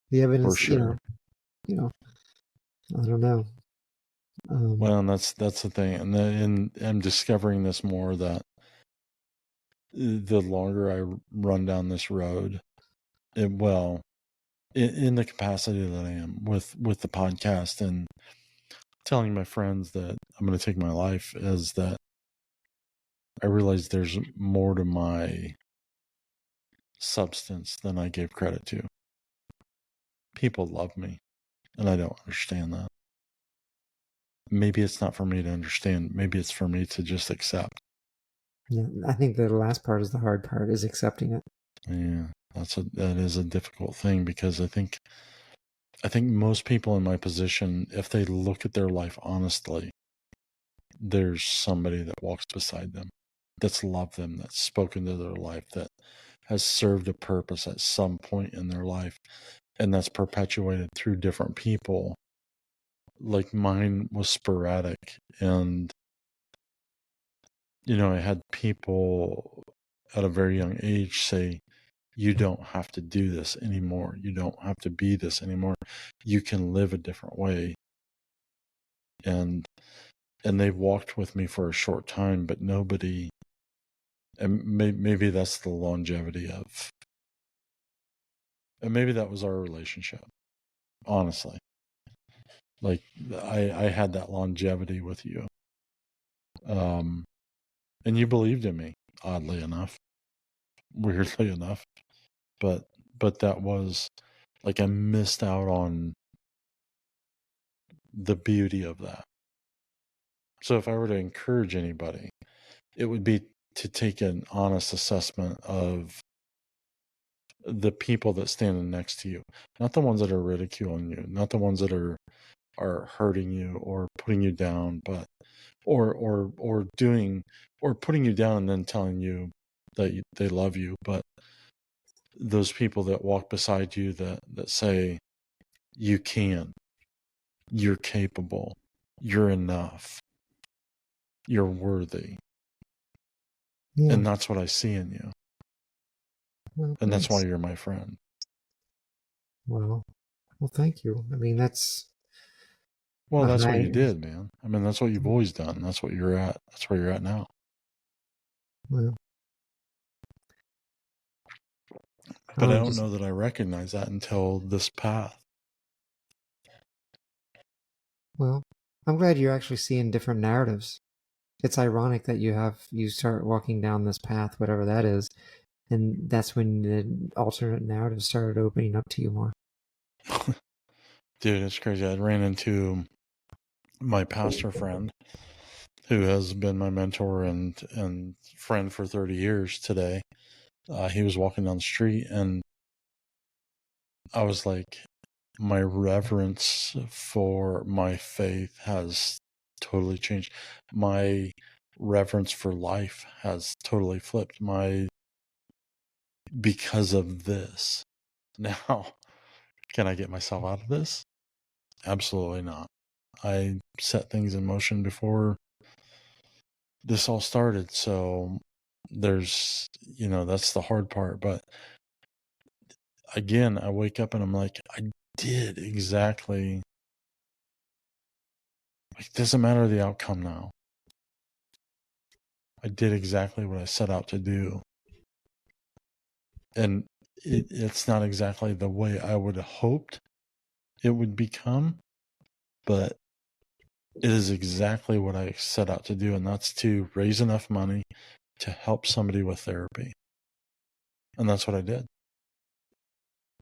The evidence, For sure. I don't know. Well, and that's the thing, and I'm discovering this more, that the longer I run down this road, in the capacity that I am with the podcast and telling my friends that I'm going to take my life, is that I realize there's more to my substance than I gave credit to. People love me, and I don't understand that. Maybe it's not for me to understand. Maybe it's for me to just accept. Yeah, I think the last part is the hard part, is accepting it. Yeah, that is a difficult thing, because I think most people in my position, if they look at their life honestly, there's somebody that walks beside them, that's loved them, that's spoken to their life, that has served a purpose at some point in their life, and that's perpetuated through different people. Like, mine was sporadic, and I had people at a very young age say, you don't have to do this anymore. You don't have to be this anymore. You can live a different way. And they've walked with me for a short time, but nobody, and maybe that's the longevity of, and maybe that was our relationship, honestly. Like, I had that longevity with you. And you believed in me, oddly enough, weirdly enough. But that was, like, I missed out on the beauty of that. So if I were to encourage anybody, it would be to take an honest assessment of the people that stand next to you, not the ones that are ridiculing you, not the ones that are hurting you or putting you down, but or doing, or putting you down and then telling you that they love you, but those people that walk beside you that say, you can, you're capable, you're enough, you're worthy. Yeah. And that's what I see in you. Well, And that's why thanks. you're my friend. Well, thank you. I mean, that's. Well, that's what you I. did, man. I mean, that's what you've always done. That's what you're at. That's where you're at now. Well, But I don't know that I recognize that until this path. Well, I'm glad you're actually seeing different narratives. It's ironic that you start walking down this path, whatever that is, and that's when the alternate narratives started opening up to you more. Dude, it's crazy. I ran into my pastor friend, who has been my mentor and friend for 30 years today. He was walking down the street, and I was like, my reverence for my faith has totally changed. My reverence for life has totally flipped. Because of this. Now, can I get myself out of this? Absolutely not. I set things in motion before this all started. So there's, that's the hard part. But again, I wake up and I'm like, I did exactly, like, it doesn't matter the outcome now. I did exactly what I set out to do. And it's not exactly the way I would have hoped it would become, but it is exactly what I set out to do, and that's to raise enough money to help somebody with therapy. And that's what I did.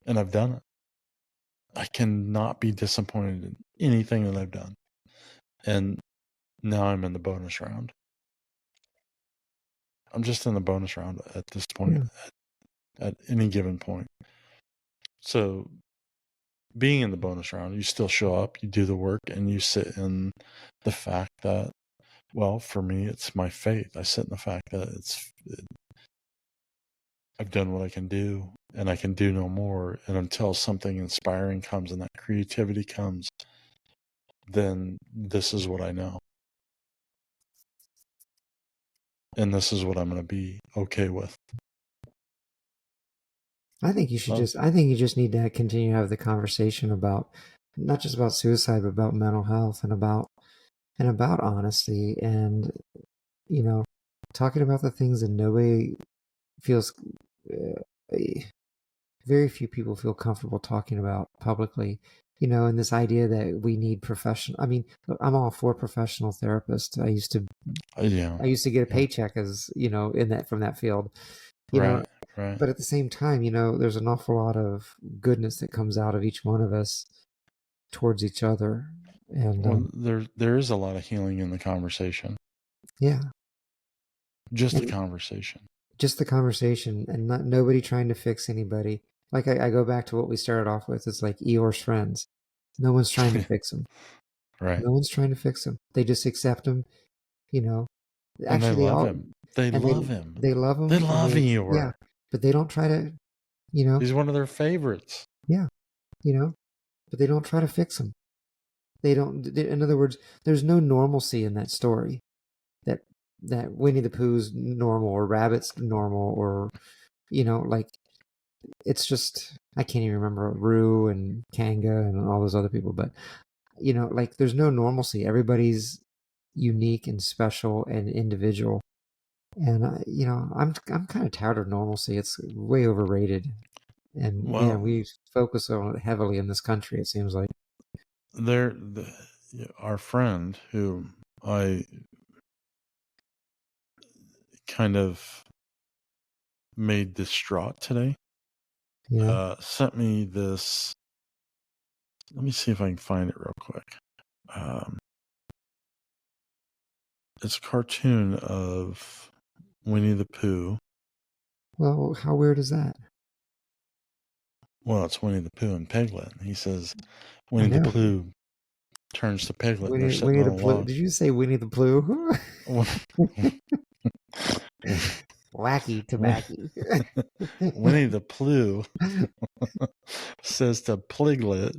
And I've done it. I cannot be disappointed in anything that I've done. And now I'm in the bonus round. I'm just in the bonus round at this point, at any given point. So being in the bonus round, you still show up, you do the work, and you sit in the fact that, well, for me, it's my faith. I sit in the fact that I've done what I can do, and I can do no more. And until something inspiring comes and that creativity comes, then this is what I know. And this is what I'm going to be okay with. I think you just need to continue to have the conversation about not just about suicide, but about mental health and about honesty and, you know, talking about the things that nobody feels, very few people feel comfortable talking about publicly. And this idea that we need professional. I mean, I'm all for professional therapists. Yeah. I used to get a Yeah. paycheck as, in that from that field. You know, Right. Right. but at the same time, there's an awful lot of goodness that comes out of each one of us towards each other. And Well, there is a lot of healing in the conversation. yeah, Just the and conversation. just the conversation, and not nobody trying to fix anybody. Like I go back to what we started off with. It's like Eeyore's friends. No one's trying to fix them. Right. No one's trying to fix them. They just accept him. You know, And they actually, they love all him. They and love him. they love They him, and love yeah, Eeyore. but they don't try to. He's one of their favorites. Yeah, but they don't try to fix him. They don't. In other words, there's no normalcy in that story. That that Winnie the Pooh's normal or Rabbit's normal or like it's just I can't even remember Roo and Kanga and all those other people, but like there's no normalcy. Everybody's unique and special and individual, and I'm kind of tired of normalcy. It's way overrated, and Well, we focus on it heavily in this country. It seems like our friend who I kind of made distraught today sent me this. Let me see if I can find it real quick. It's a cartoon of Winnie the Pooh. Well, how weird is that? Well, it's Winnie the Pooh and Piglet. He says I Winnie the know. Pooh turns to Piglet and they're sitting Winnie on the a Pooh. log. Did you say Winnie the Pooh? Wacky tobacco. Winnie the Pooh says to Piglet,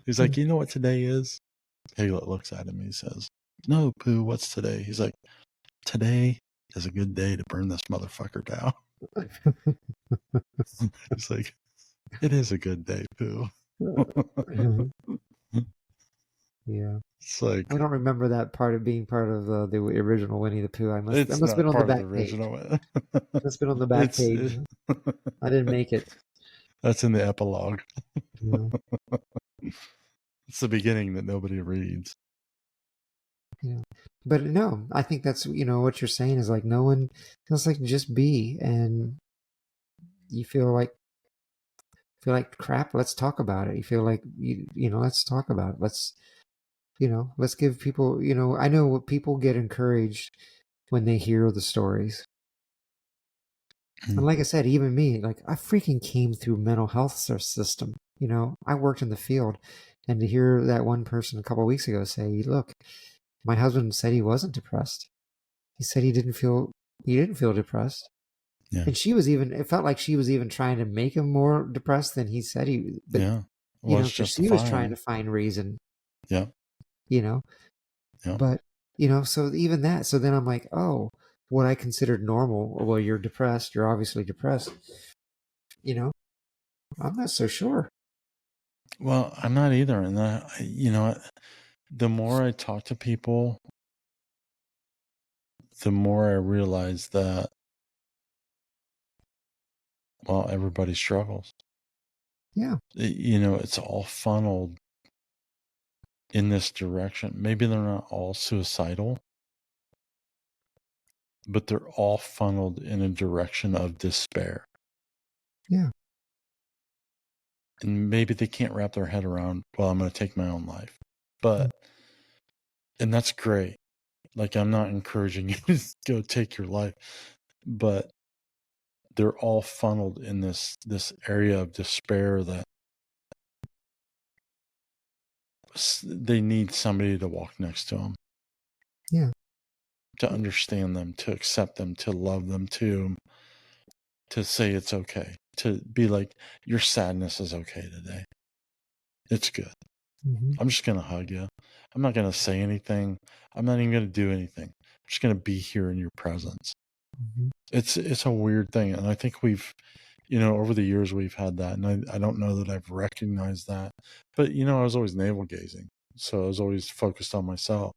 he's like, you know what today is? Piglet looks at him. He says, no, Pooh, what's today? He's like, today is a good day to burn this motherfucker down. He's like, it is a good day, Pooh. Yeah. It's like, I don't remember that part of being part of the original Winnie the Pooh. I must have been on the part of the back page. original. Must have been on the back page. I didn't make it. That's in the epilogue. Yeah. It's the beginning that nobody reads. Yeah. But no, I think that's what you're saying is like no one. It's like just be, and you feel like crap. Let's talk about it. You feel like let's talk about it. Let's give people. I know people get encouraged when they hear the stories. And like I said, even me, like I freaking came through mental health system. I worked in the field, and to hear that one person a couple of weeks ago say, "Look, my husband said he wasn't depressed. He said he didn't feel depressed." Yeah. And it felt like she was even trying to make him more depressed than he said he. But, yeah. Well, it's because she was trying justifying. to find reason. Yeah. Yeah. But so even that. So then I'm like, oh, what I considered normal. Well, you're depressed. You're obviously depressed. I'm not so sure. Well, I'm not either. And the more I talk to people, the more I realize that, well, everybody struggles. Yeah. It's all funneled in this direction. Maybe they're not all suicidal, but they're all funneled in a direction of despair. Yeah. And maybe they can't wrap their head around, well, I'm going to take my own life. But, and that's great. Like, I'm not encouraging you to go take your life, but they're all funneled in this area of despair that they need somebody to walk next to them. Yeah. to understand them, to accept them, to love them, to say it's okay, to be like, your sadness is okay today. It's good. Mm-hmm. I'm just going to hug you. I'm not going to say anything. I'm not even going to do anything. I'm just going to be here in your presence. Mm-hmm. It's a weird thing. And I think we've, over the years we've had that. And I don't know that I've recognized that. But, I was always navel gazing. So I was always focused on myself.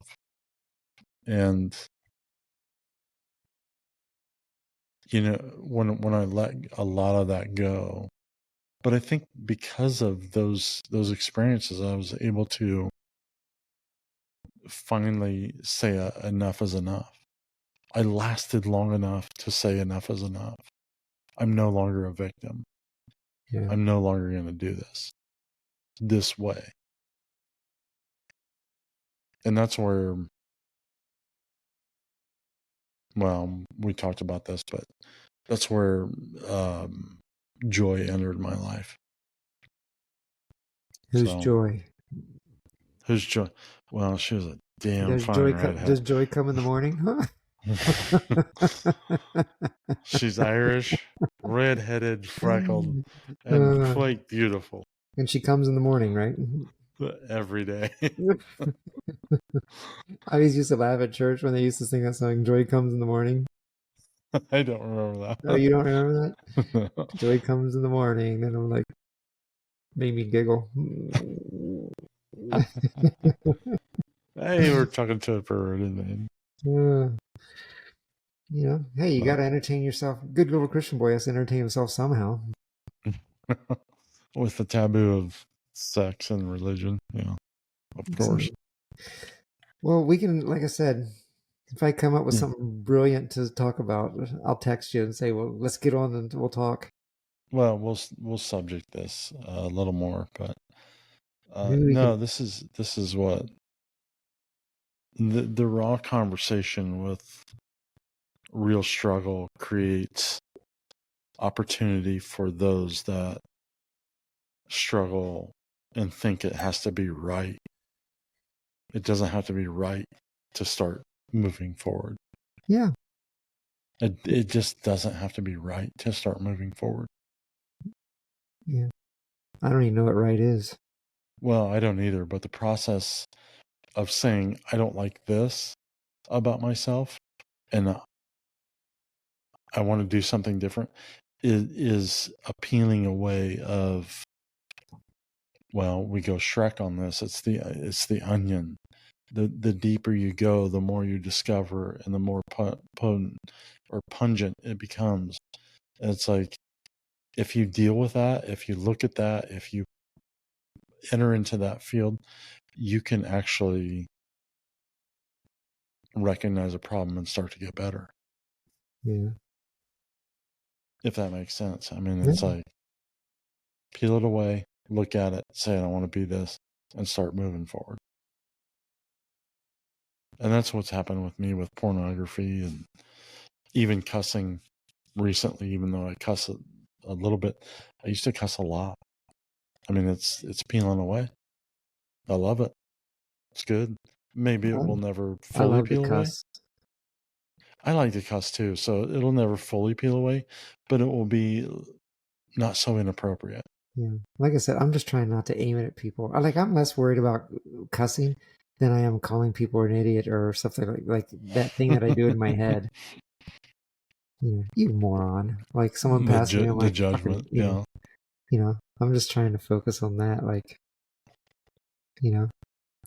And, when I let a lot of that go, but I think because of those experiences, I was able to finally say enough is enough. I lasted long enough to say enough is enough. I'm no longer a victim. Yeah. I'm no longer going to do this way. And that's where, well, we talked about this, but that's where joy entered my life. Who's So, Joy? who's Joy? Well, she was a damn fine redhead. Does Joy come in the morning? Huh? She's Irish, redheaded, freckled, and Uh, quite beautiful and she comes in the morning, right? every day. I always used to laugh at church when they used to sing that song, Joy Comes in the Morning. I don't remember Oh, you don't remember that? that. Joy comes in the morning. And I'm like, made me giggle. Hey, we're talking to a bird, and Hey, you got to entertain yourself. Good little Christian boy has to entertain himself somehow. with the taboo of sex and religion, of course. Well, we can, like I said, if I come up with Yeah. something brilliant to talk about, I'll text you and say, well, let's get on and we'll talk. Well, we'll subject this a little more, but Maybe we no, can. this is what the raw conversation with real struggle creates opportunity for those that struggle and think it has to be right. It doesn't have to be right to start moving forward. Yeah. It just doesn't have to be right to start moving forward. Yeah. I don't even know what right is. Well, I don't either, but the process of saying, I don't like this about myself and I want to do something different is a peeling away of, well, we go Shrek on this. It's the onion. The deeper you go, the more you discover and the more potent or pungent it becomes. And it's like, if you deal with that, if you look at that, if you enter into that field, you can actually recognize a problem and start to get better. Yeah. If that makes sense. I mean, it's Yeah. like, peel it away, look at it, say, I don't want to be this, and start moving forward. And that's what's happened with me with pornography and even cussing recently, even though I cuss a little bit. I used to cuss a lot. I mean, it's peeling away. I love it. It's good. Maybe it will never I fully love to peel away. cuss. I like to cuss too, so it'll never fully peel away, but it will be not so inappropriate. Yeah. Like I said, I'm just trying not to aim it at people. I'm less worried about cussing than I am calling people an idiot or something like that thing that I do in my head. You moron. Like someone passing me, I'm The like, fucking, judgment, yeah. I'm just trying to focus on that. Like,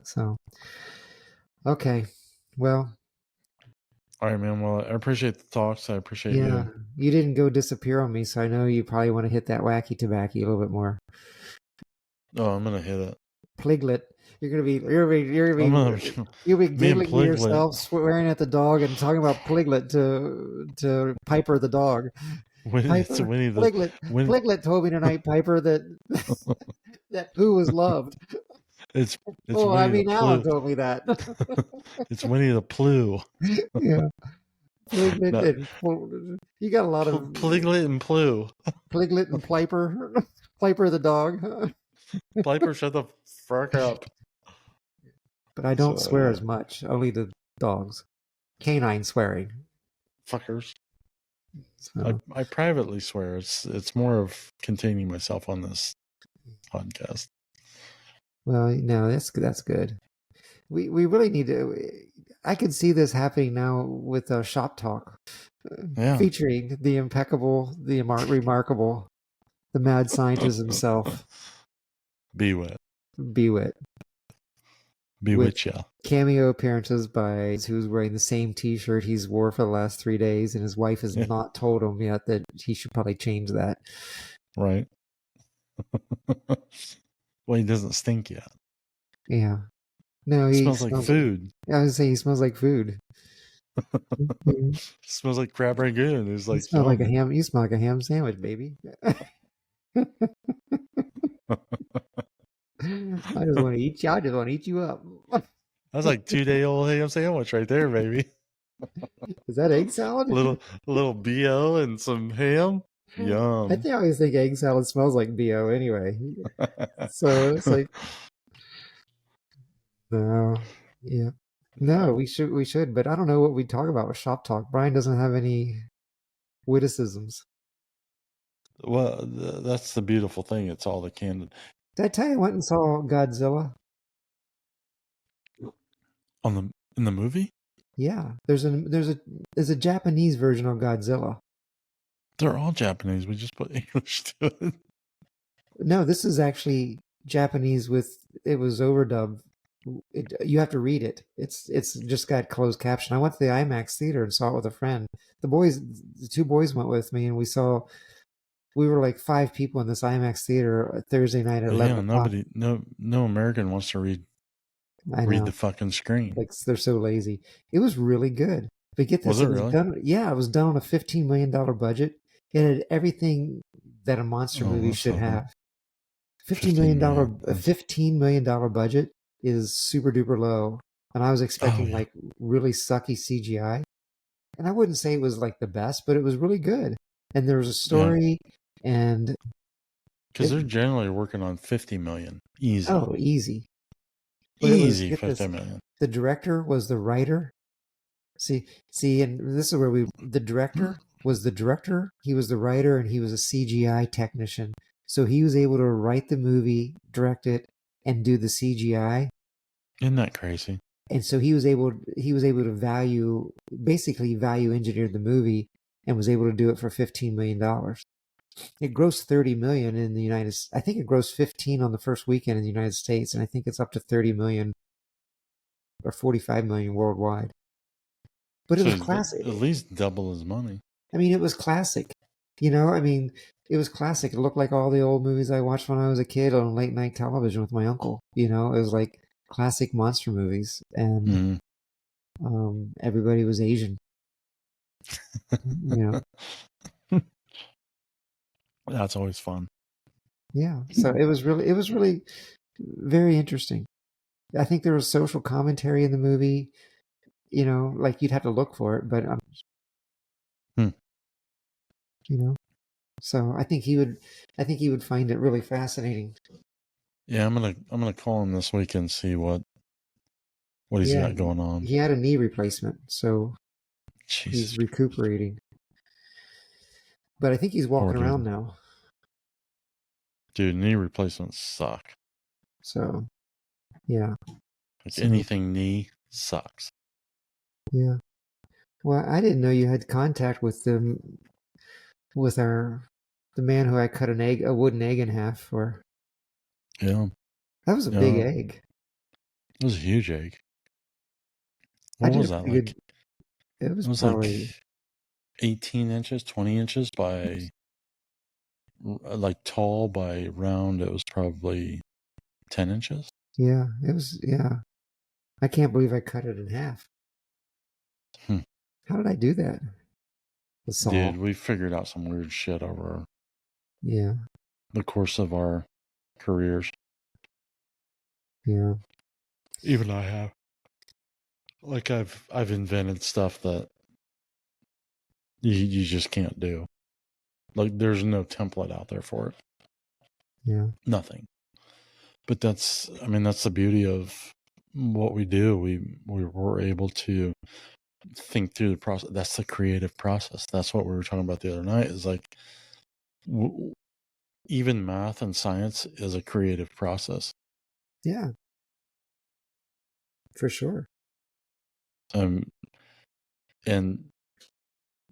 so. Okay. Well, All right, man. Well, I appreciate the talks. I appreciate yeah, you. you didn't go disappear on me, so I know you probably want to hit that wacky tobacco a little bit more. Oh, I'm gonna hit it. Pliglet. You're I'm gonna gonna you'll be me and giggling to Pliglet. yourself, swearing at the dog, and talking about Pliglet to Piper the dog. It's Piper, Winnie the Pliglet, Win. Pliglet told me tonight, Piper, that that poo was loved. it's Oh, I Winnie the mean, Alan Pooh. told me that. It's Winnie the Pooh. Yeah, Pliglet Not and you got a lot of Pliglet and Pooh. Pliglet and Piper, Piper the dog. Piper, shut the fuck up. But I don't So swear yeah. as much, only to dogs. canine swearing. Fuckers. So, I privately swear. It's more of containing myself on this podcast. well, no, that's good. We really need to. I could see this happening now with Shop Talk, Yeah. featuring the impeccable, the remarkable, the mad scientist himself, Bewit. Bewit, with Bewitch ya. cameo appearances by who's wearing the same T-shirt he's wore for the last 3 days, and his wife has Yeah. not told him yet that he should probably change that. Right. Well, he doesn't stink yet. Yeah. No, It he smells like smells. food. I was saying he smells like food. Mhm. Smells like crab rangoon. It's You like, smell like a yum. ham. You smell like a ham sandwich, baby. I just want to eat you. I just want to eat you up. That's like 2-day-old ham sandwich right there, baby. Is that egg salad? little BO and some ham. Yum. I always think egg salad smells like BO anyway. So it's like, no, yeah, no, we should, but I don't know what we talk about with Shop Talk. Brian doesn't have any witticisms. Well, that's the beautiful thing. It's all the candid. Did I tell you I went and saw Godzilla? In the movie? Yeah, there's a Japanese version of Godzilla. They're all Japanese. We just put English to it. No, this is actually Japanese with it was overdubbed. You have to read it. It's just got closed caption. I went to the IMAX theater and saw it with a friend. The two boys went with me, and we were like 5 people in this IMAX theater Thursday night at 11 o'clock. No American wants to read I know, the fucking screen. like they're so lazy. It was really good. But get this, Was it really? done. Yeah, it was done on a $15 million budget. It had everything that a monster movie should have. $15 million budget is super duper low, and I was expecting like really sucky CGI, and I wouldn't say it was like the best, but it was really good, and there was a story, and because they're generally working on 50 million easy. Oh, easy, but easy 50 million. The director was the writer. See, and this is where the director was the director. He was the writer, and he was a CGI technician. So he was able to write the movie, direct it, and do the CGI. Isn't that crazy? And so he was able to basically value engineer the movie, and was able to do it for $15 million. It grossed $30 million in the United States. I think it grossed 15 on the first weekend in the United States, and I think it's up to 30 million or 45 million worldwide. But it was classic. At least double his money. I mean, it was classic. It was classic. It looked like all the old movies I watched when I was a kid on late night television with my uncle. It was like classic monster movies, and everybody was Asian. That's always fun. Yeah. So it was really very interesting. I think there was social commentary in the movie. Like you'd have to look for it, but so I think he would find it really fascinating. Yeah, I'm gonna call him this week and see what he's got going on. He had a knee replacement, so he's recuperating. But I think he's walking around now. Dude, knee replacements suck. So, yeah. Anything knee sucks. Yeah. Well, I didn't know you had contact with the man who I cut a wooden egg in half for. Yeah. That was a big egg. It was a huge egg. What was that like? It was probably like 18 inches, 20 inches by like tall by round. It was probably 10 inches. Yeah, it was. Yeah. I can't believe I cut it in half. How did I do that? Dude, we figured out some weird shit over the course of our careers. Yeah. Even I have. Like I've invented stuff that you just can't do. Like there's no template out there for it. Yeah. Nothing. But that's the beauty of what we do. We're able to think through the process. That's the creative process. That's what we were talking about the other night, is like even math and science is a creative process. Yeah, for sure. And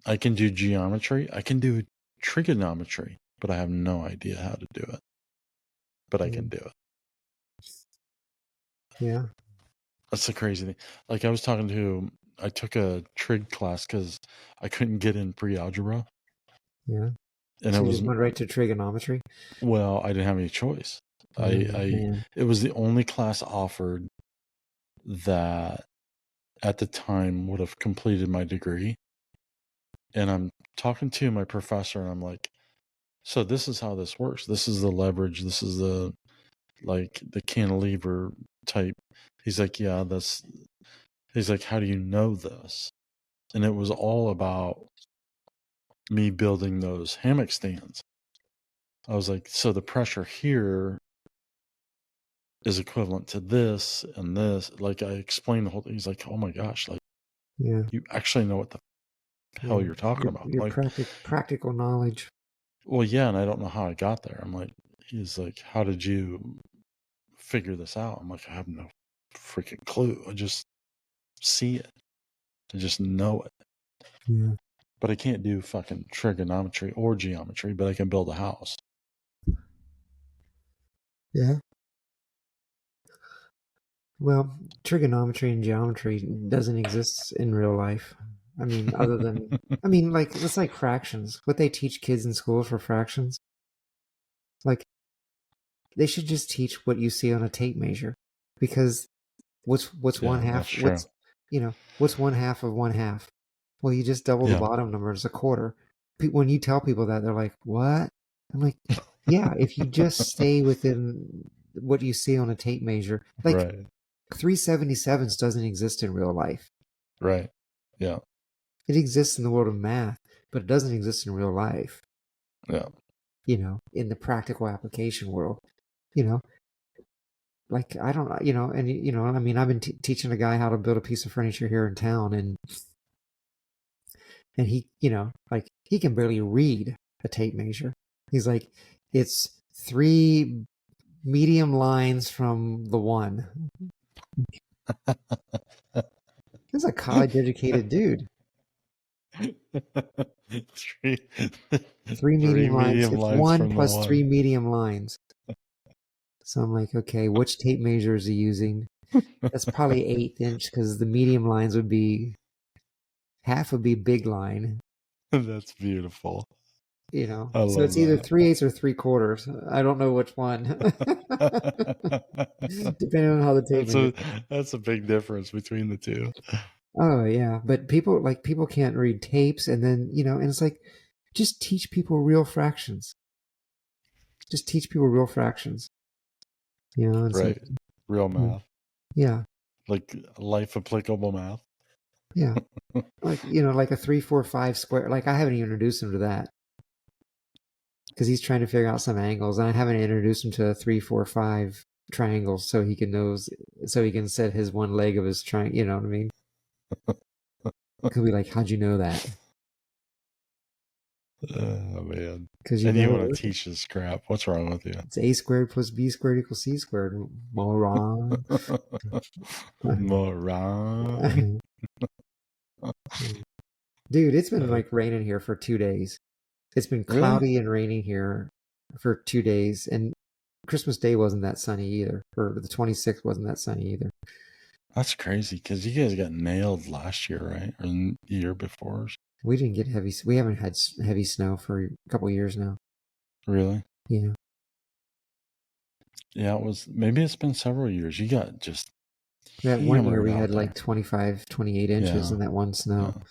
I can do geometry. I can do trigonometry, but I have no idea how to do it. But I can do it. Yeah. That's the crazy thing. Like I took a trig class because I couldn't get in pre-algebra. Yeah. And So it you was, just went right to trigonometry? well, I didn't have any choice. Man. It was the only class offered that at the time would have completed my degree. And I'm talking to my professor and I'm like, so this is how this works. This is the leverage. This is the cantilever type. He's like, yeah, he's like, how do you know this? And it was all about me building those hammock stands. I was like, so the pressure here is equivalent to this and this. Like, I explained the whole thing. He's like, oh my gosh, like, Yeah. you actually know what the hell you're talking about. Your Like, practical knowledge. well, yeah, and I don't know how I got there. I'm like, he's like, how did you figure this out? I'm like, I have no freaking clue. I just see it. I just know it. Yeah. But I can't do fucking trigonometry or geometry, but I can build a house. Yeah. Well, trigonometry and geometry doesn't exist in real life. I mean, like, it's like fractions. What they teach kids in school for fractions, like, they should just teach what you see on a tape measure, because what's one Yeah, that's half? true. What's one half of one half? Well, you just double the Yeah. bottom number. It's a quarter. When you tell people that, they're like, "What?" I'm like, "Yeah, if you just stay within what you see on a tape measure, like Right. 377s doesn't exist in real life. Right. Yeah. It exists in the world of math, but it doesn't exist in real life. Yeah. In the practical application world, you know, like I don't, and I mean, I've been teaching a guy how to build a piece of furniture here in town, and he, like he can barely read a tape measure. He's like, it's 3 medium lines from the one. He's a college educated dude. three, 3 three medium lines. medium It's lines 1 from the plus 3 one. medium lines. So I'm like, okay, which tape measure is he using? That's probably 1/8 inch, because the medium lines would be half would be big line. That's beautiful. I So love it's either that. 3/8 or 3/4. I don't know which one, depending on how the tape that's measure. a that's a big difference between the two. Oh yeah, but people can't read tapes, and then and it's like, just teach people real fractions. Just teach people real fractions. It's like, Right. Real math. yeah, Like life applicable math. yeah, like like a 3, 4, 5 square. Like, I haven't even introduced him to that, because he's trying to figure out some angles, and I haven't introduced him to a 3, 4, 5 triangles, so he can set his one leg of his triangle. You know what I mean? Could be like, how'd you know that? Oh man. Because And you want to teach this crap. What's wrong with you? it's a squared plus b squared equals c squared. Moron. Moron. Dude, it's been like raining here for 2 days. It's been Really? cloudy and raining here for 2 days, and Christmas Day wasn't that sunny either, or the 26th wasn't that sunny either. That's crazy because you guys got nailed last year, right? Or the year before? We didn't get heavy. We haven't had heavy snow for a couple years now. Really? Yeah. Yeah, it was. Maybe it's been several years. You got just That one year hammered we out had there. like 25, 28 inches Yeah. in that one snow.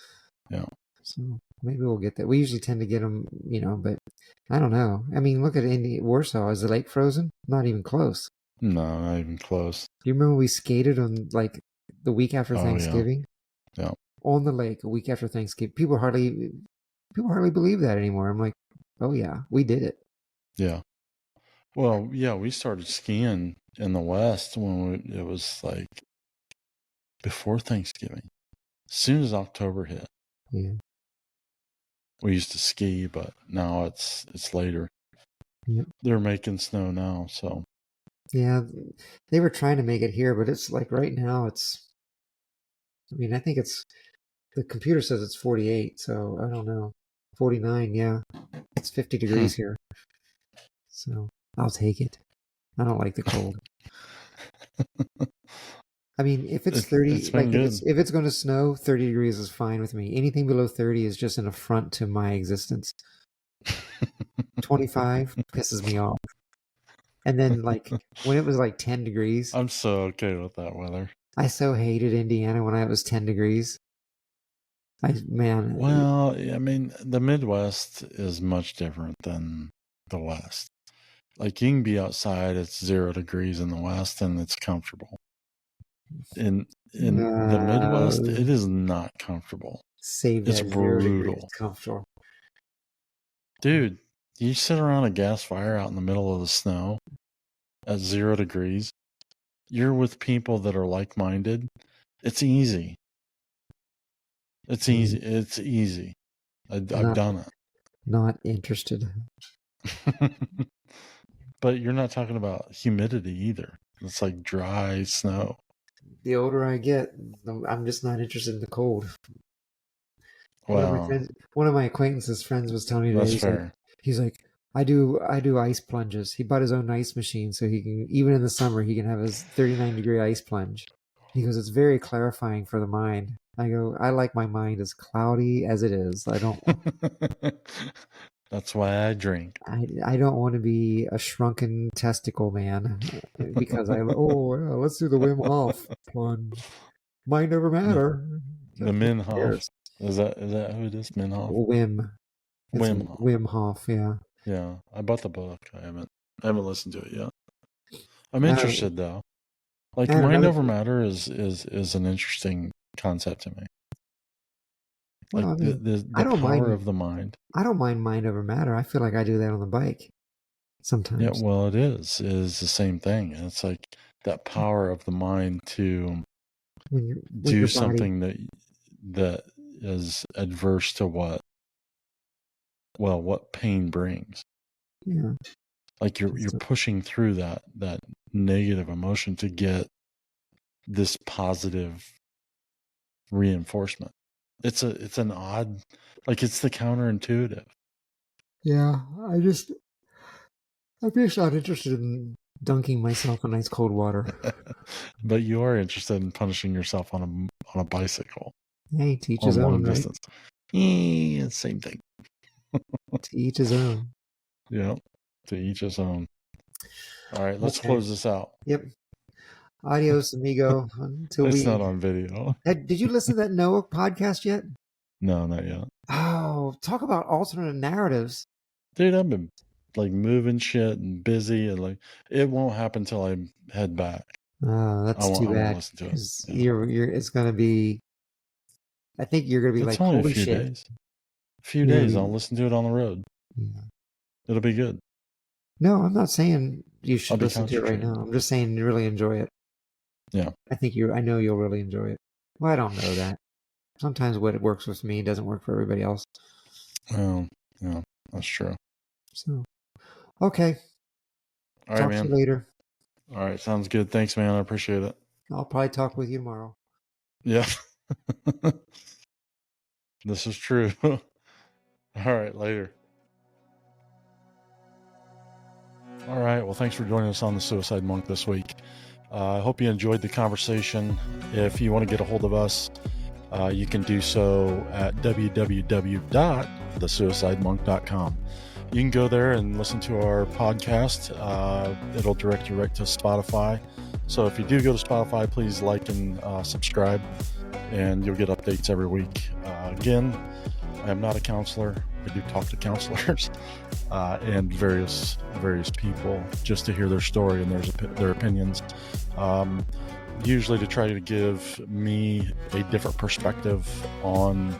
Yeah. So maybe we'll get that. We usually tend to get them, but I don't know. I mean, look at Warsaw. Is the lake frozen? Not even close. No, not even close. Do you remember we skated on, like, the week after Oh, Thanksgiving? Yeah. On the lake a week after Thanksgiving. People hardly believe that anymore. I'm like, oh yeah, we did it. Yeah. Well, yeah, we started skiing in the West when it was like before Thanksgiving. As soon as October hit. Yeah. We used to ski, but now it's later. Yep. They're making snow now, so. Yeah, they were trying to make it here, but it's like right now it's, I mean, I think the computer says it's 48, so I don't know. 49, yeah. It's 50 degrees here. So I'll take it. I don't like the cold. I mean, if it's 30, it's been like good. if it's going to snow, 30 degrees is fine with me. Anything below 30 is just an affront to my existence. 25 pisses me off. And then like when it was like 10 degrees, I'm so okay with that weather. I so hated Indiana when it was 10 degrees. Man. Well, I mean, the Midwest is much different than the West. Like, you can be outside, it's 0 degrees in the West, and it's comfortable. In the Midwest, it is not comfortable. Save It's that 0 degrees brutal. comfortable. Dude, you sit around a gas fire out in the middle of the snow at 0 degrees. You're with people that are like-minded. It's easy. It's easy. It's easy. I've done it. Not interested. But you're not talking about humidity either. It's like dry snow. The older I get, I'm just not interested in the cold. Wow. One of my acquaintances' friends was telling me today. That's fair. He's like, I do ice plunges. He bought his own ice machine, so he can, even in the summer, he can have his 39-degree ice plunge. He goes, it's very clarifying for the mind. I go, I like my mind as cloudy as it is. I don't. That's why I drink. I don't want to be a shrunken testicle man because let's do the Wim Hof plunge. Mind over matter. The Minhof. Is that who it is? Minhof? Wim Hof, yeah. Yeah, I bought the book. I haven't listened to it yet. I'm interested though. Like, mind over matter is an interesting concept to me. Like, well, the power of the mind. I don't mind over matter. I feel like I do that on the bike sometimes. Yeah, well, it is the same thing. It's like that power of the mind to do something that is adverse to what pain brings. Yeah. Like you're pushing through that negative emotion to get this positive reinforcement. It's an odd, like, it's the counterintuitive. Yeah, I'm just not interested in dunking myself in ice cold water. But you are interested in punishing yourself on a bicycle. Hey, to each his own, right? Distance. Yeah, same thing. To each his own. Yeah, to each his own. All right, let's close this out. Yep. Adios, amigo. It's not on video. Did you listen to that Noah podcast yet? No, not yet. Oh, talk about alternate narratives. Dude, I've been like moving shit and busy, and like it won't happen until I head back. Oh, that's too bad. Because it's gonna be. I think you're gonna be like, holy shit. A few days. I'll listen to it on the road. Yeah. It'll be good. No, I'm not saying you should listen to it right now. I'm just saying you really enjoy it. Yeah. I know you'll really enjoy it. Well, I don't know that. Sometimes what works with me doesn't work for everybody else. Oh, yeah, that's true. So, okay. All right, man. Talk to you later. All right, sounds good. Thanks, man. I appreciate it. I'll probably talk with you tomorrow. Yeah. This is true. All right, later. All right, well, thanks for joining us on the Suicide Monk this week. I hope you enjoyed the conversation. If you want to get a hold of us, you can do so at www.thesuicidemonk.com. You can go there and listen to our podcast. It'll direct you right to Spotify. So if you do go to Spotify, please like and subscribe, and you'll get updates every week. Again, I am not a counselor. I do talk to counselors and various people just to hear their story and their opinions. Usually to try to give me a different perspective on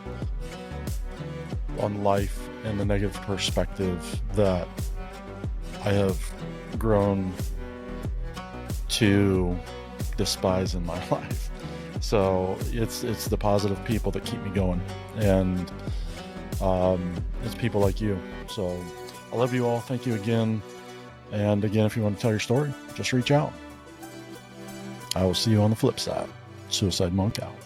life and the negative perspective that I have grown to despise in my life. So it's the positive people that keep me going, and it's people like you. So I love you all. Thank you again. And again, if you want to tell your story, just reach out. I will see you on the flip side. Suicide Monk out.